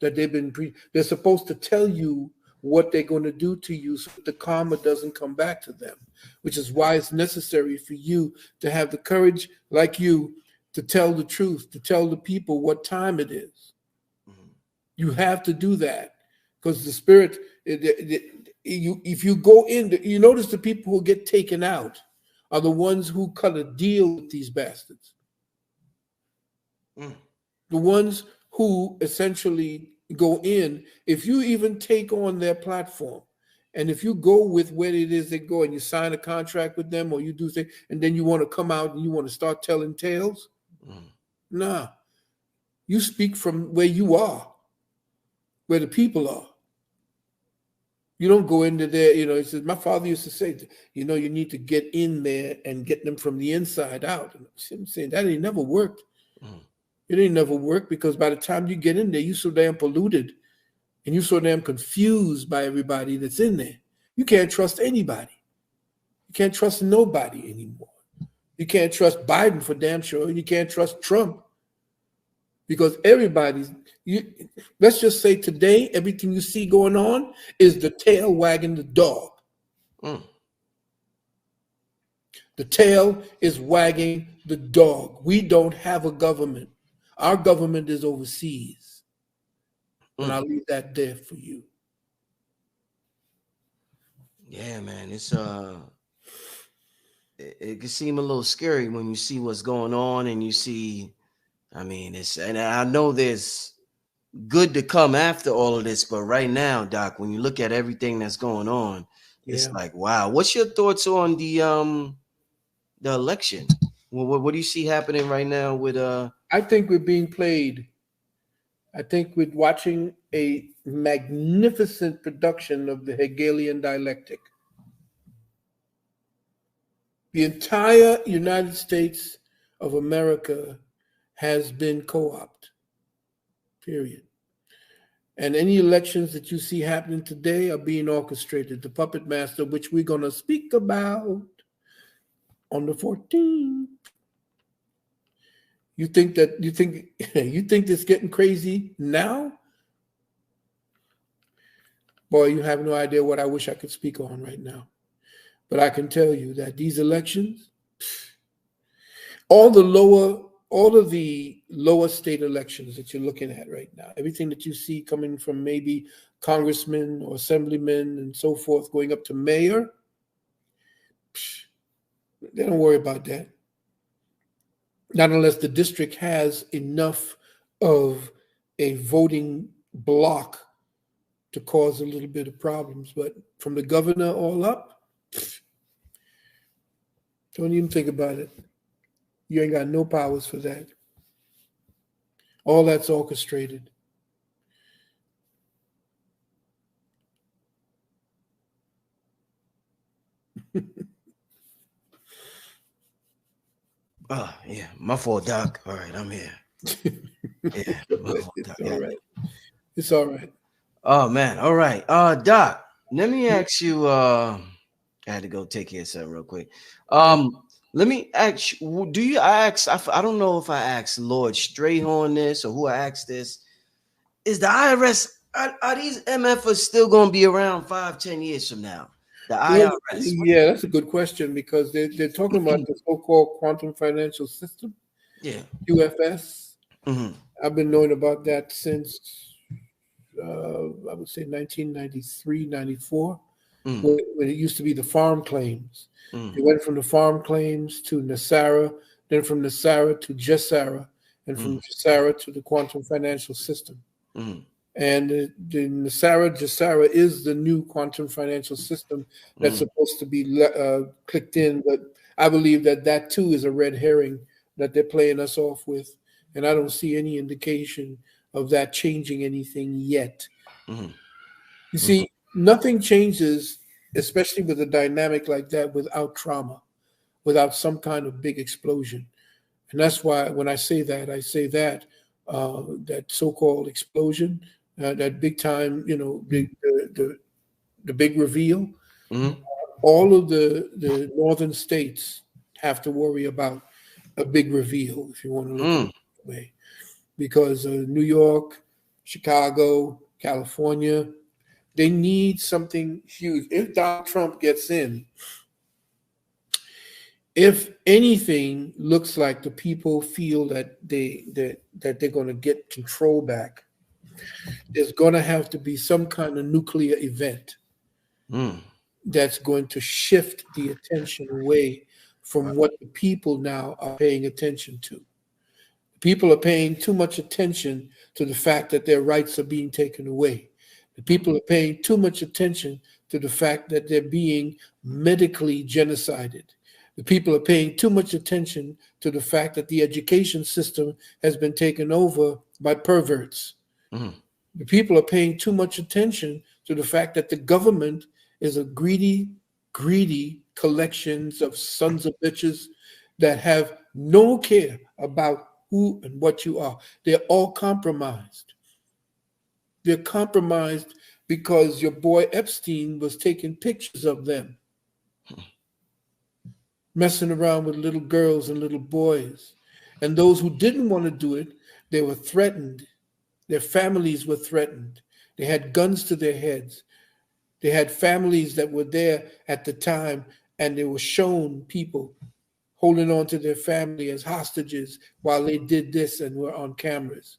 that they're supposed to tell you what they're going to do to you so that the karma doesn't come back to them, which is why it's necessary for you to have the courage, like you, to tell the truth, to tell the people what time it is. Mm-hmm. You have to do that because the spirit, if you go in, you notice the people who get taken out are the ones who cut a deal with these bastards. Mm. The ones who essentially go in, if you even take on their platform, and if you go with where it is they go and you sign a contract with them or you do things, and then you want to come out and you want to start telling tales, nah. You speak from where you are, where the people are. You don't go into there, he says, my father used to say, you need to get in there and get them from the inside out. And I'm saying that ain't never worked. It ain't never worked because by the time you get in there, you're so damn polluted and you're so damn confused by everybody that's in there. You can't trust anybody. You can't trust nobody anymore. You can't trust Biden for damn sure. You can't trust Trump because let's just say today, everything you see going on is the tail wagging the dog. The tail is wagging the dog. We don't have a government. Our government is overseas. And I'll leave that there for you. Yeah, man. It can seem a little scary when you see what's going on and you see, and I know there's good to come after all of this, but right now, Doc, when you look at everything that's going on, it's like, wow. What's your thoughts on the election? What do you see happening right now with I think we're being played. I think we're watching a magnificent production of the Hegelian dialectic. The entire United States of America has been co-opted, period. And any elections that you see happening today are being orchestrated. The puppet master, which we're going to speak about on the 14th. You think it's getting crazy now? Boy, you have no idea what I wish I could speak on right now. But I can tell you that these elections, all of the lower state elections that you're looking at right now, everything that you see coming from maybe congressmen or assemblymen and so forth, going up to mayor, they don't worry about that. Not unless the district has enough of a voting block to cause a little bit of problems. But from the governor all up, don't even think about it. You ain't got no powers for that. All that's orchestrated. Oh, yeah. My fault, Doc. All right, I'm here. Yeah, my fault, Doc. All right. It's all right. Oh, man. All right. Doc, let me ask you. I had to go take care of something real quick. Let me ask you, I don't know if I asked Lord Strayhorn this or who I asked this. Is the IRS, are these MFers still going to be around 5-10 years from now? The IRS. Yeah, that's a good question because they're talking about the so-called quantum financial system. Yeah. QFS. Mm-hmm. I've been knowing about that since, I would say 1993, 94, when it used to be the farm claims. It went from the farm claims to NESARA, then from NESARA to GESARA, and from GESARA to the quantum financial system. And the NESARA, GESARA is the new quantum financial system that's supposed to be clicked in. But I believe that too is a red herring that they're playing us off with. And I don't see any indication of that changing anything yet. You see, nothing changes, especially with a dynamic like that, without trauma, without some kind of big explosion. And that's why when I say that that so-called explosion, that big time, the big reveal, all of the northern states have to worry about a big reveal, if you want to look at it that way, because New York, Chicago, California, they need something huge. If Donald Trump gets in, if anything looks like the people feel that they're going to get control back, there's going to have to be some kind of nuclear event that's going to shift the attention away from what the people now are paying attention to. People are paying too much attention to the fact that their rights are being taken away. The people are paying too much attention to the fact that they're being medically genocided. The people are paying too much attention to the fact that the education system has been taken over by perverts. The people are paying too much attention to the fact that the government is a greedy collections of sons of bitches that have no care about who and what you are. They're all compromised. They're compromised because your boy Epstein was taking pictures of them, messing around with little girls and little boys. And those who didn't want to do it, they were threatened. Their families were threatened. They had guns to their heads. They had families that were there at the time, and they were shown people holding on to their family as hostages while they did this and were on cameras.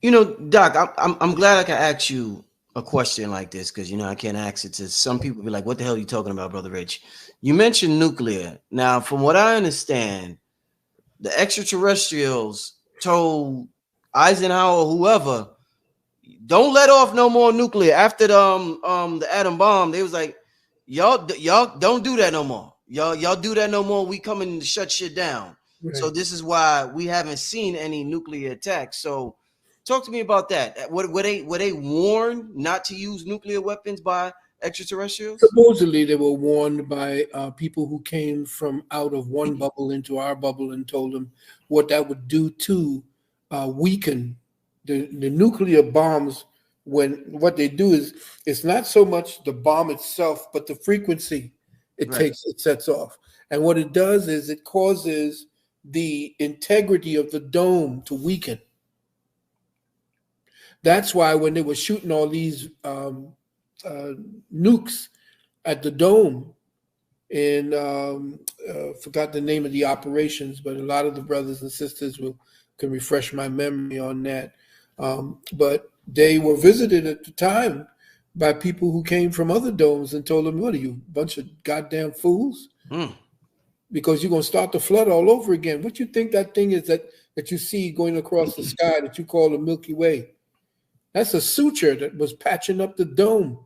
You know, Doc, I'm glad I can ask you a question like this, because I can't ask it to some people. Be like, what the hell are you talking about, Brother Rich? You mentioned nuclear. Now, from what I understand, the extraterrestrials told Eisenhower or whoever, don't let off no more nuclear. After the atom bomb, they was like, y'all don't do that no more. Y'all do that no more. We coming to shut shit down. Right. So this is why we haven't seen any nuclear attacks. So talk to me about that. Were they warned not to use nuclear weapons by extraterrestrials? Supposedly they were warned by people who came from out of one bubble into our bubble and told them what that would do to weaken the nuclear bombs. When what they do is, it's not so much the bomb itself, but the frequency it sets off. And what it does is it causes the integrity of the dome to weaken. That's why when they were shooting all these nukes at the dome, and forgot the name of the operations, but a lot of the brothers and sisters can refresh my memory on that. But they were visited at the time by people who came from other domes and told them, what are you, a bunch of goddamn fools? Because you're going to start the flood all over again. What you think that thing is that you see going across the sky that you call the Milky Way? That's a suture that was patching up the dome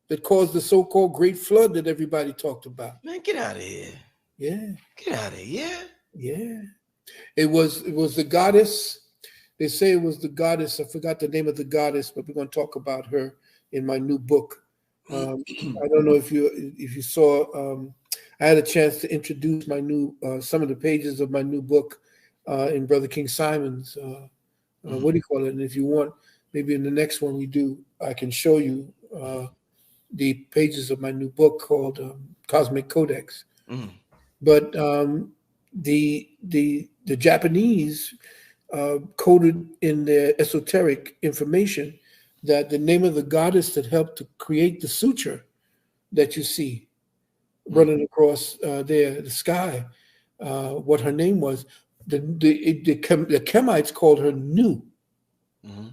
that caused the so-called Great Flood that everybody talked about. Man, get out of here. Yeah. Get out of here. Yeah. It was the goddess. They say it was the goddess. I forgot the name of the goddess, but we're going to talk about her in my new book. I don't know if you saw. I had a chance to introduce my new some of the pages of my new book in Brother King Simon's. What do you call it? And if you want, maybe in the next one we do, I can show you the pages of my new book called Cosmic Codex. But the Japanese coded in their esoteric information that the name of the goddess that helped to create the suture that you see running across the sky, what her name was, the Kemites called her Nu.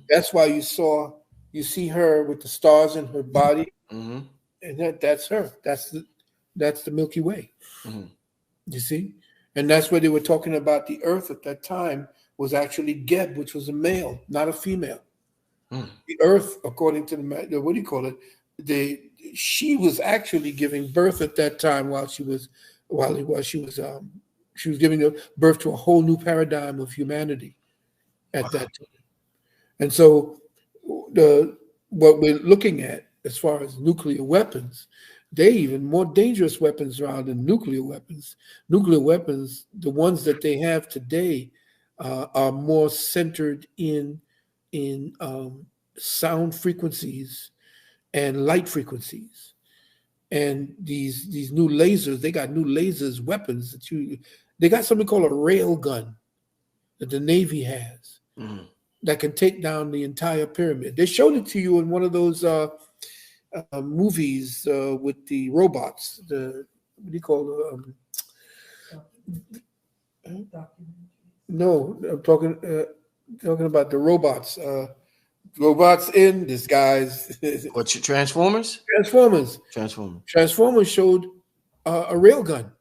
That's why you see her with the stars in her body, and that's her. That's the Milky Way. You see, and that's where they were talking about the Earth at that time was actually Geb, which was a male, not a female. The Earth, according to the what do you call it? She was actually giving birth at that time she was giving birth to a whole new paradigm of humanity at that time. And so what we're looking at as far as nuclear weapons, they're even more dangerous weapons around than nuclear weapons. Nuclear weapons, the ones that they have today, are more centered in sound frequencies and light frequencies. And these new lasers, they got new lasers, weapons that they got something called a rail gun that the Navy has that can take down the entire pyramid. They showed it to you in one of those movies with the robots. What do you call no, I'm talking about the robots. Robots in disguise. What, Transformers? Transformers showed a railgun.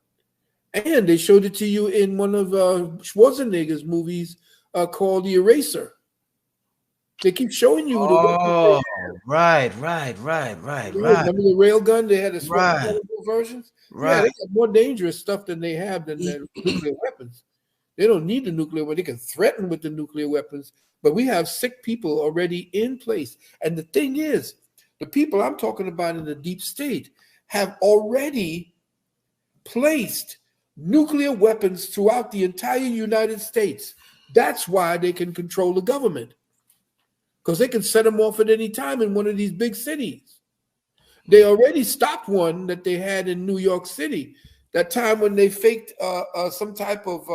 And they showed it to you in one of Schwarzenegger's movies called The Eraser. They keep showing you the weapons. Right. Remember the railgun? They had a small versions. Right. Yeah, they got more dangerous stuff than they have than nuclear weapons. They don't need the nuclear weapon. They can threaten with the nuclear weapons, but we have sick people already in place. And the thing is, the people I'm talking about in the deep state have already placed nuclear weapons throughout the entire United States. That's why they can control the government, because they can set them off at any time in one of these big cities. They already stopped one that they had in New York City. That time when they faked some type of,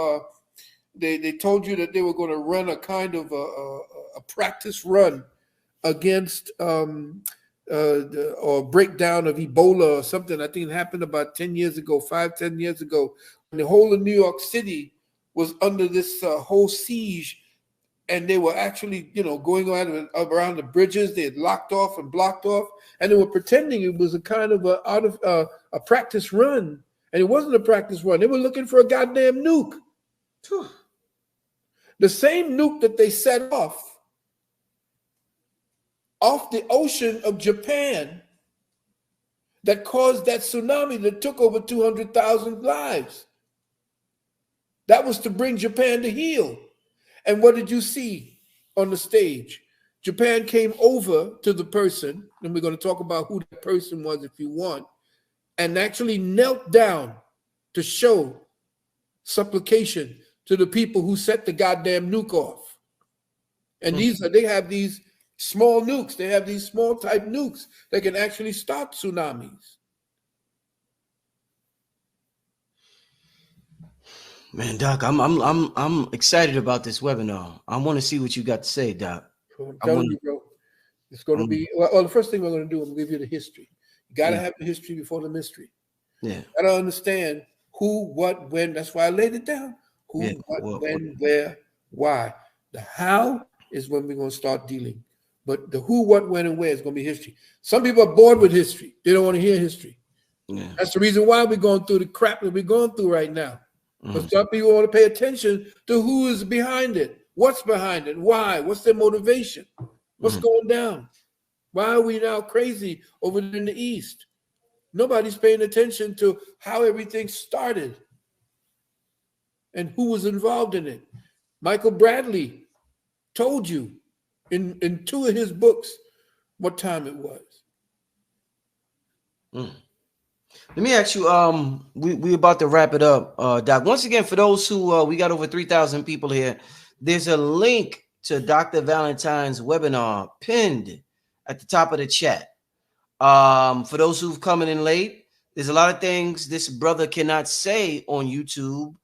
they told you that they were going to run a kind of a practice run against or breakdown of Ebola or something. I think it happened about 10 years ago, 10 years ago. And the whole of New York City was under this whole siege. And they were actually, going around the bridges. They had locked off and blocked off, and they were pretending it was a kind of a practice run, and it wasn't a practice run. They were looking for a goddamn nuke. The same nuke that they set off the ocean of Japan that caused that tsunami that took over 200,000 lives. That was to bring Japan to heel. And what did you see on the stage? Japan came over to the person, and we're going to talk about who that person was if you want, and actually knelt down to show supplication to the people who set the goddamn nuke off. And they have these small nukes. They have these small type nukes that can actually start tsunamis. Man, Doc, I'm excited about this webinar. I want to see what you got to say, Doc. So I'm telling you, bro, it's going to be. Well, the first thing we're going to do, I'm going to give you the history. You got to have the history before the mystery. Yeah. I don't understand who, what, when. That's why I laid it down. Who, what, when, where, why. The how is when we're going to start dealing. But the who, what, when, and where is going to be history. Some people are bored with history. They don't want to hear history. Yeah. That's the reason why we're going through the crap that we're going through right now. But some people want to pay attention to who is behind it, what's behind it, why, what's their motivation, what's going down. Why are we now crazy over in the East? Nobody's paying attention to how everything started and who was involved in it. Michael Bradley told you in 2 of his books what time it was. Let me ask you, we about to wrap it up, Doc. Once again, for those who, we got over 3,000 people here, there's a link to Dr. Valentine's webinar pinned at the top of the chat. For those who've coming in late, there's a lot of things this brother cannot say on YouTube,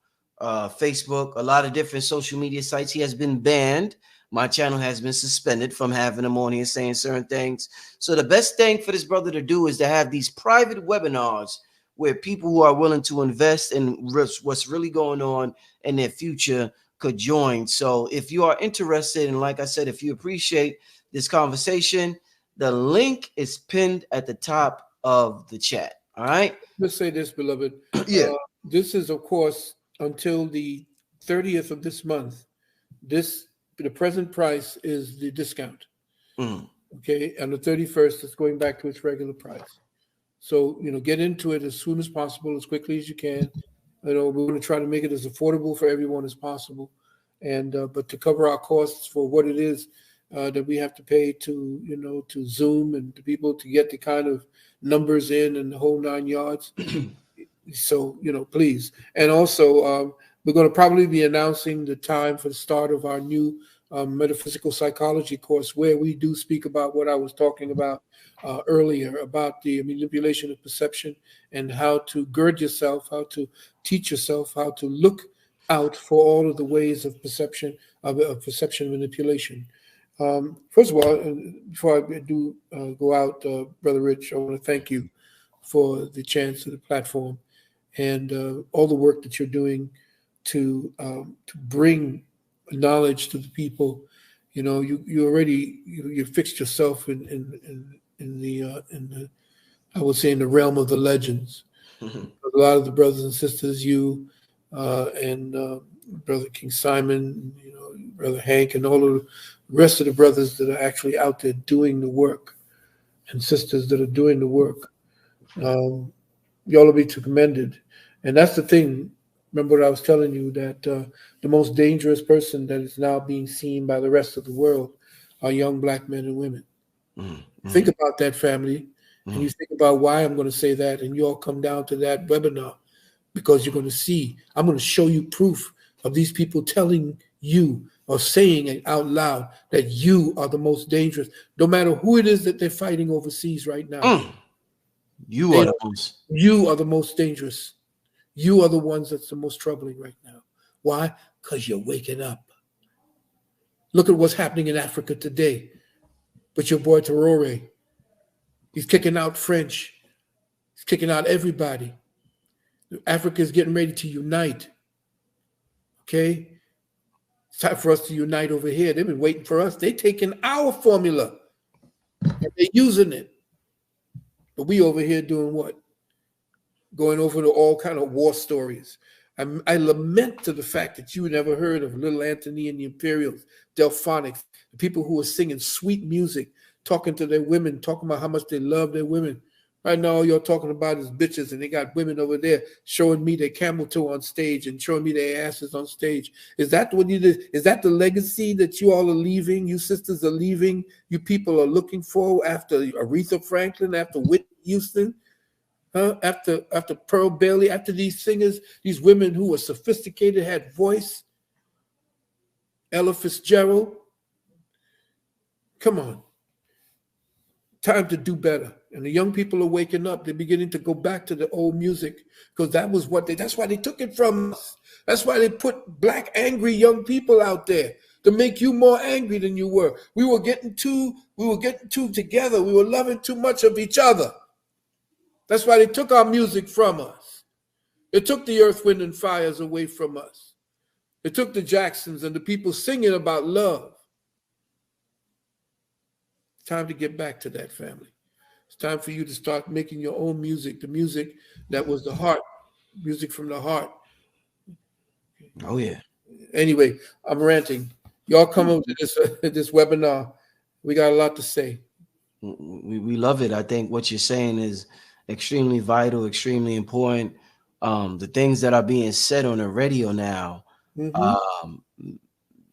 Facebook, a lot of different social media sites. He has been banned. My channel has been suspended from having him on here saying certain things. So the best thing for this brother to do is to have these private webinars where people who are willing to invest in what's really going on in their future could join. So if you are interested, and like I said, if you appreciate this conversation, the link is pinned at the top of the chat. All right. Let's say this, beloved. Yeah. This is, of course, until the 30th of this month. The present price is the discount. Okay. And the 31st, it's going back to its regular price. So, get into it as soon as possible, as quickly as you can. We're going to try to make it as affordable for everyone as possible. And, but to cover our costs for what it is that we have to pay to, to Zoom and to people to get the kind of numbers in and the whole 9 yards. So, please. And also, we're going to probably be announcing the time for the start of our new metaphysical psychology course where we do speak about what I was talking about earlier, about the manipulation of perception and how to gird yourself, how to teach yourself, how to look out for all of the ways of perception manipulation. First of all, before I do go out, Brother Rich, I want to thank you for the chance to the platform and all the work that you're doing to bring knowledge to the people. You know, you already you fixed yourself in the I would say in the realm of the legends. A lot of the brothers and sisters, you and Brother King Simon, you know, Brother Hank, and all of the rest of the brothers that are actually out there doing the work, and sisters that are doing the work. Y'all will be commended. And that's the thing. Remember what I was telling you, that the most dangerous person that is now being seen by the rest of the world are young black men and women. Mm-hmm. Think about that, family. And you think about why I'm going to say that, and you all come down to that webinar because you're going to see, I'm going to show you proof of these people telling you or saying it out loud that you are the most dangerous, no matter who it is that they're fighting overseas right now. You are the most dangerous. You are the ones that's the most troubling right now. Why? Because you're waking up. Look at what's happening in Africa today. But your boy Traore, he's kicking out French. He's kicking out everybody. Africa is getting ready to unite. Okay? It's time for us to unite over here. They've been waiting for us. They're taking our formula and they're using it. But we over here doing what? Going over to all kind of war stories. I lament to the fact that you never heard of Little Anthony and the Imperials, Delphonics, the people who are singing sweet music, talking to their women, talking about how much they love their women. Right now, all you're talking about is bitches, and they got women over there showing me their camel toe on stage and showing me their asses on stage. Is that what you did? Is that the legacy that you all are leaving? You sisters are leaving. You people are looking for after Aretha Franklin, after Whitney Houston, after Pearl Bailey, after these singers, these women who were sophisticated, had voice. Ella Fitzgerald. Come on. Time to do better. And the young people are waking up. They're beginning to go back to the old music because that's why they took it from us. That's why they put black angry young people out there to make you more angry than you were. We were getting too together. We were loving too much of each other. That's why they took our music from us. They took the Earth, Wind, and Fires away from us. They took the Jacksons and the people singing about love. It's time to get back to that, family. It's time for you to start making your own music, the music that was the heart, music from the heart. Oh, yeah. Anyway, I'm ranting. Y'all come over to this webinar. We got a lot to say. We love it. I think what you're saying is extremely vital, extremely important. The things that are being said on the radio now,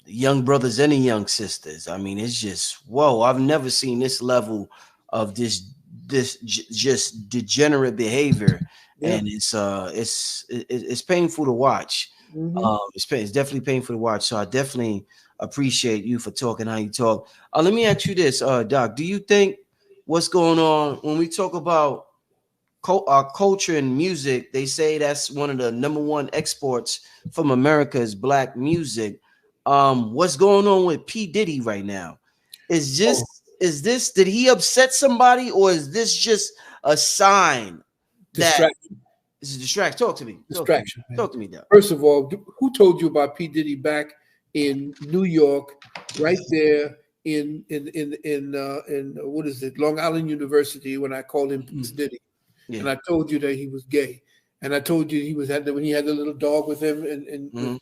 young brothers and the young sisters. I mean, it's just, whoa, I've never seen this level of this just degenerate behavior. Yeah. And it's painful to watch. It's definitely painful to watch. So I definitely appreciate you for talking how you talk. Let me ask you this, Doc, do you think what's going on when we talk about our culture and music, they say that's one of the #1 exports from America is black music. What's going on with P. Diddy right now? Is this, did he upset somebody, or is this just a sign that it's a distraction? Talk to me. Distraction. Talk to me, Doc. First of all, who told you about P. Diddy back in New York, right there in what is it, Long Island University, when I called him P. Diddy? Yeah. And I told you that he was gay, and I told you when he had the little dog with him, and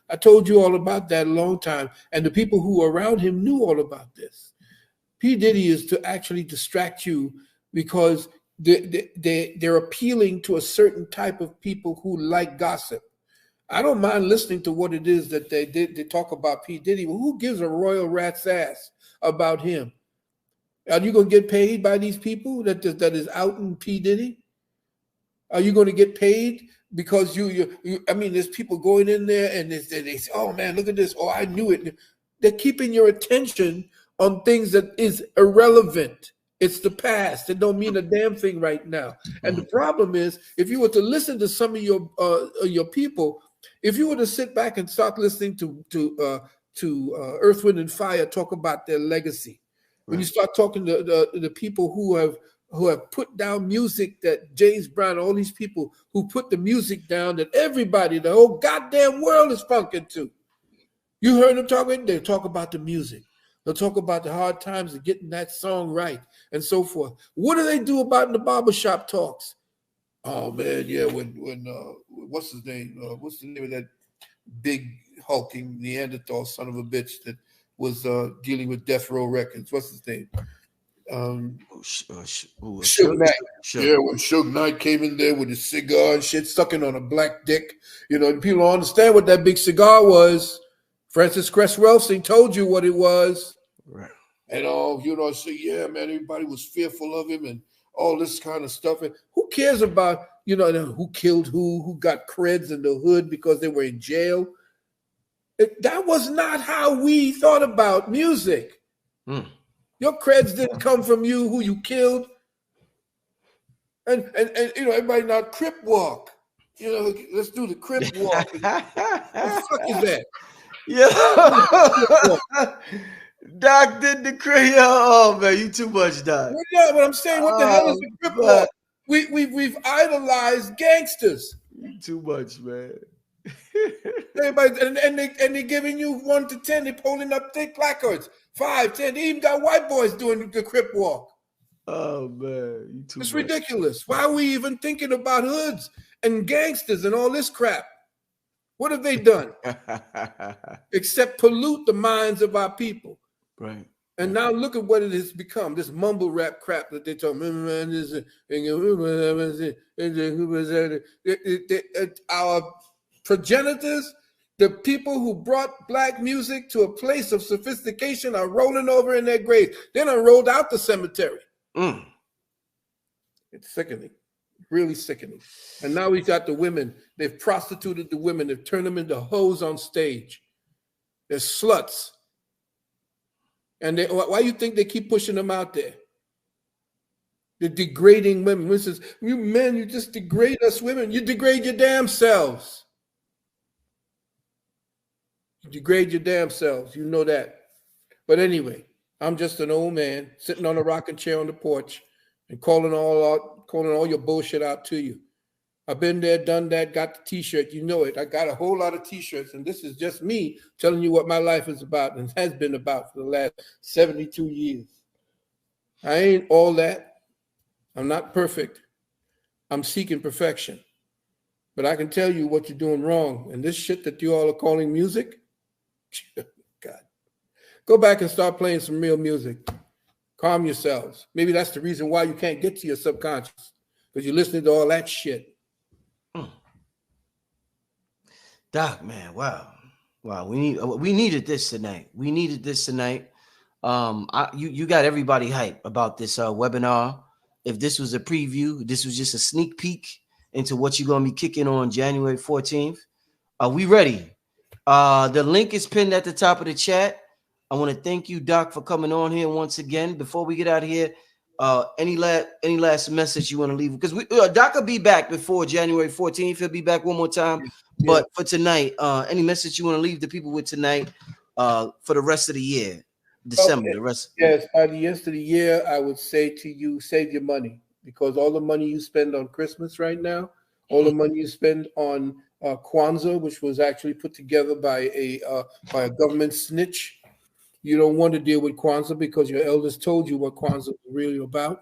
I told you all about that a long time. And the people who were around him knew all about this. P. Diddy is to actually distract you because they're appealing to a certain type of people who like gossip. I don't mind listening to what it is that they talk about P. Diddy, but who gives a royal rat's ass about him? Are you going to get paid by these people that is out in P. Diddy? Are you going to get paid because you I mean, there's people going in there and they say, oh man, look at this. Oh, I knew it. they're keeping your attention on things that is irrelevant. It's the past. It don't mean a damn thing right now. And the problem is, if you were to listen to some of your people, if you were to sit back and start listening to Earth, Wind, and Fire talk about their legacy, when you start talking to the people who have put down music, that James Brown, all these people who put the music down that everybody, the whole goddamn world is funking to. You heard them talking? They talk about the music. They'll talk about the hard times of getting that song right and so forth. What do they do about in the barbershop talks? Oh man, yeah, when what's his name? What's the name of that big hulking Neanderthal son of a bitch that was dealing with Death Row Records? What's his name? Suge Knight. Yeah, when Suge Knight came in there with his cigar and shit, sucking on a black dick. You know, people don't understand what that big cigar was. Francis Cress Welsing told you what it was. Right. And so yeah, man, everybody was fearful of him and all this kind of stuff. And who cares about, who killed who got creds in the hood because they were in jail? That was not how we thought about music. Your creds didn't come from you, who you killed. And everybody now Crip walk. Let's do the Crip walk. What the fuck is that? Yeah. Doc did the Crip. Oh man, you too much, Doc. Yeah, but I'm saying, what the hell is the Crip walk? We've idolized gangsters. You too much, man. Everybody, and they're giving you 1 to 10. They're holding up thick placards. 5, 10. They even got white boys doing the Crip walk. Oh man, you too it's much. Ridiculous. Why are we even thinking about hoods and gangsters and all this crap? What have they done? Except pollute the minds of our people. Right. And now look at what it has become, this mumble rap crap that they talk. Our progenitors, the people who brought black music to a place of sophistication, are rolling over in their graves. They done rolled out the cemetery. It's sickening. Really sickening. And now we've got the women. They've prostituted the women. They've turned them into hoes on stage. They're sluts. And why do you think they keep pushing them out there? They're degrading women. Women says, you men, you just degrade us women. You degrade your damn selves. You degrade your damn selves. You know that. But anyway, I'm just an old man sitting on a rocking chair on the porch and calling all your bullshit out to you. I've been there, done that, got the t-shirt. You know it. I got a whole lot of t-shirts, and this is just me telling you what my life is about and has been about for the last 72 years. I ain't all that. I'm not perfect. I'm seeking perfection. But I can tell you what you're doing wrong. And this shit that you all are calling music, God. Go back and start playing some real music. Calm yourselves. Maybe that's the reason why you can't get to your subconscious, because you're listening to all that shit. Doc, man, wow. We needed this tonight. You got everybody hype about this webinar. If this was a preview, this was just a sneak peek into what you're gonna be kicking on January 14th. Are we ready? The link is pinned at the top of the chat. I want to thank you, Doc, for coming on here once again. Before we get out of here, any last message you want to leave? Because Doc will be back before January 14th. He'll be back one more time. Yeah. But for tonight, any message you want to leave the people with tonight for the rest of the year, December, okay. The rest? Yes, by the end of the year, I would say to you, save your money, because all the money you spend on Christmas right now, all the money you spend on Kwanzaa, which was actually put together by a government snitch. You don't want to deal with Kwanzaa because your elders told you what Kwanzaa is really about.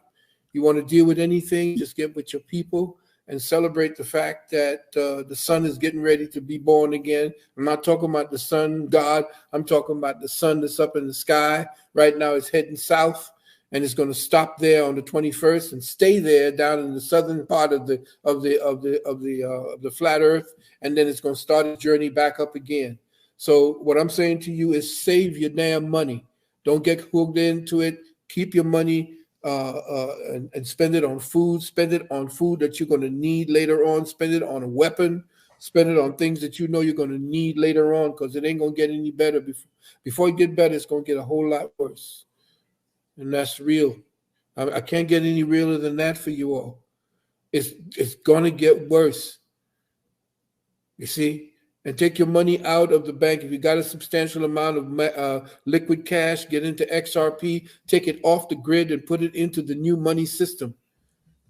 You want to deal with anything, just get with your people and celebrate the fact that the sun is getting ready to be born again. I'm not talking about the sun god. I'm talking about the sun that's up in the sky. Right now it's heading south, and it's going to stop there on the 21st and stay there down in the southern part of the flat earth, and then it's going to start its journey back up again. So what I'm saying to you is save your damn money. Don't get hooked into it. Keep your money and spend it on food. Spend it on food that you're going to need later on. Spend it on a weapon. Spend it on things that you know you're going to need later on, because it ain't going to get any better. Before it get better, it's going to get a whole lot worse. And that's real. I can't get any realer than that for you all. It's going to get worse. You see? And take your money out of the bank. If you got a substantial amount of liquid cash, get into XRP, take it off the grid and put it into the new money system.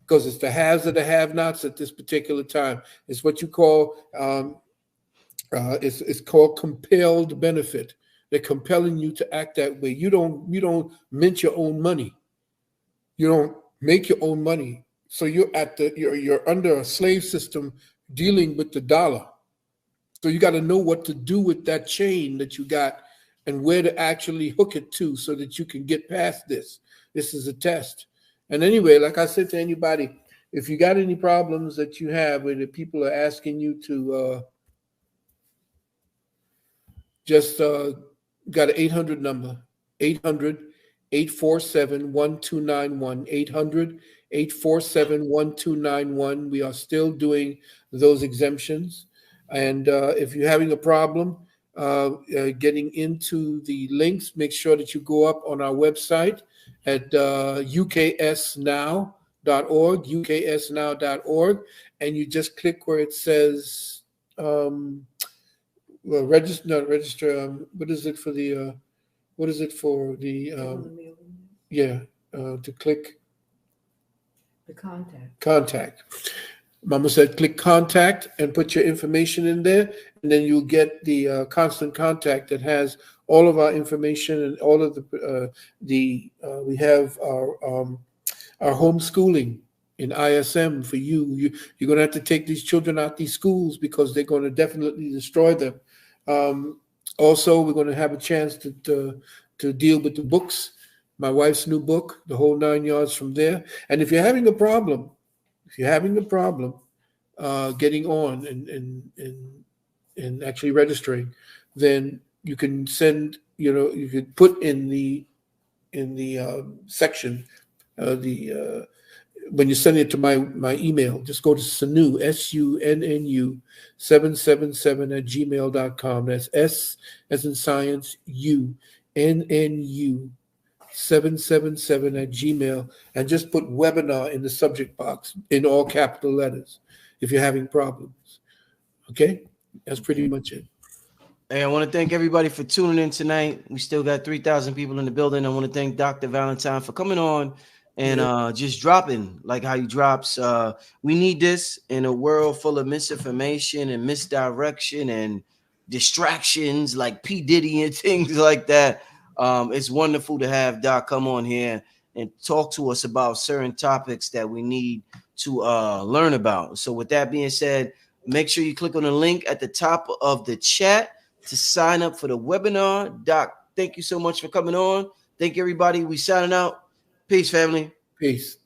Because it's the haves and the have-nots at this particular time. It's what you call it's called compelled benefit. They're compelling you to act that way. You don't mint your own money. You don't make your own money. So you're under a slave system dealing with the dollar. So you got to know what to do with that chain that you got and where to actually hook it to so that you can get past this. This is a test. And anyway, like I said to anybody, if you got any problems that you have where the people are asking you to just got an 800 number, 800-847-1291, 800-847-1291. We are still doing those exemptions. And if you're having a problem getting into the links, make sure that you go up on our website at uksnow.org, and you just click where it says register. What is it for the? To click the contact. Contact. Mama said click contact and put your information in there, and then you'll get the constant contact that has all of our information and all of we have our homeschooling in ISM for you. You're going to have to take these children out these schools because they're going to definitely destroy them. Also, we're going to have a chance to deal with the books, my wife's new book, the whole 9 yards from there. And if you're having a problem, getting on and actually registering, then you can send, you could put in the section, when you send it to my email, just go to Sunnu, SUNNU 777 @gmail.com. That's S as in science, UNNU 777 @gmail, and just put webinar in the subject box in all capital letters if you're having problems. Okay, that's pretty much it. Hey, I want to thank everybody for tuning in tonight. We still got 3,000 people in the building. I want to thank Dr. Valentine for coming on and just dropping like how he drops. We need this in a world full of misinformation and misdirection and distractions like P. Diddy and things like that. It's wonderful to have Doc come on here and talk to us about certain topics that we need to learn about. So with that being said, make sure you click on the link at the top of the chat to sign up for the webinar. Doc, thank you so much for coming on. Thank you, everybody. We signing out. Peace, family. Peace.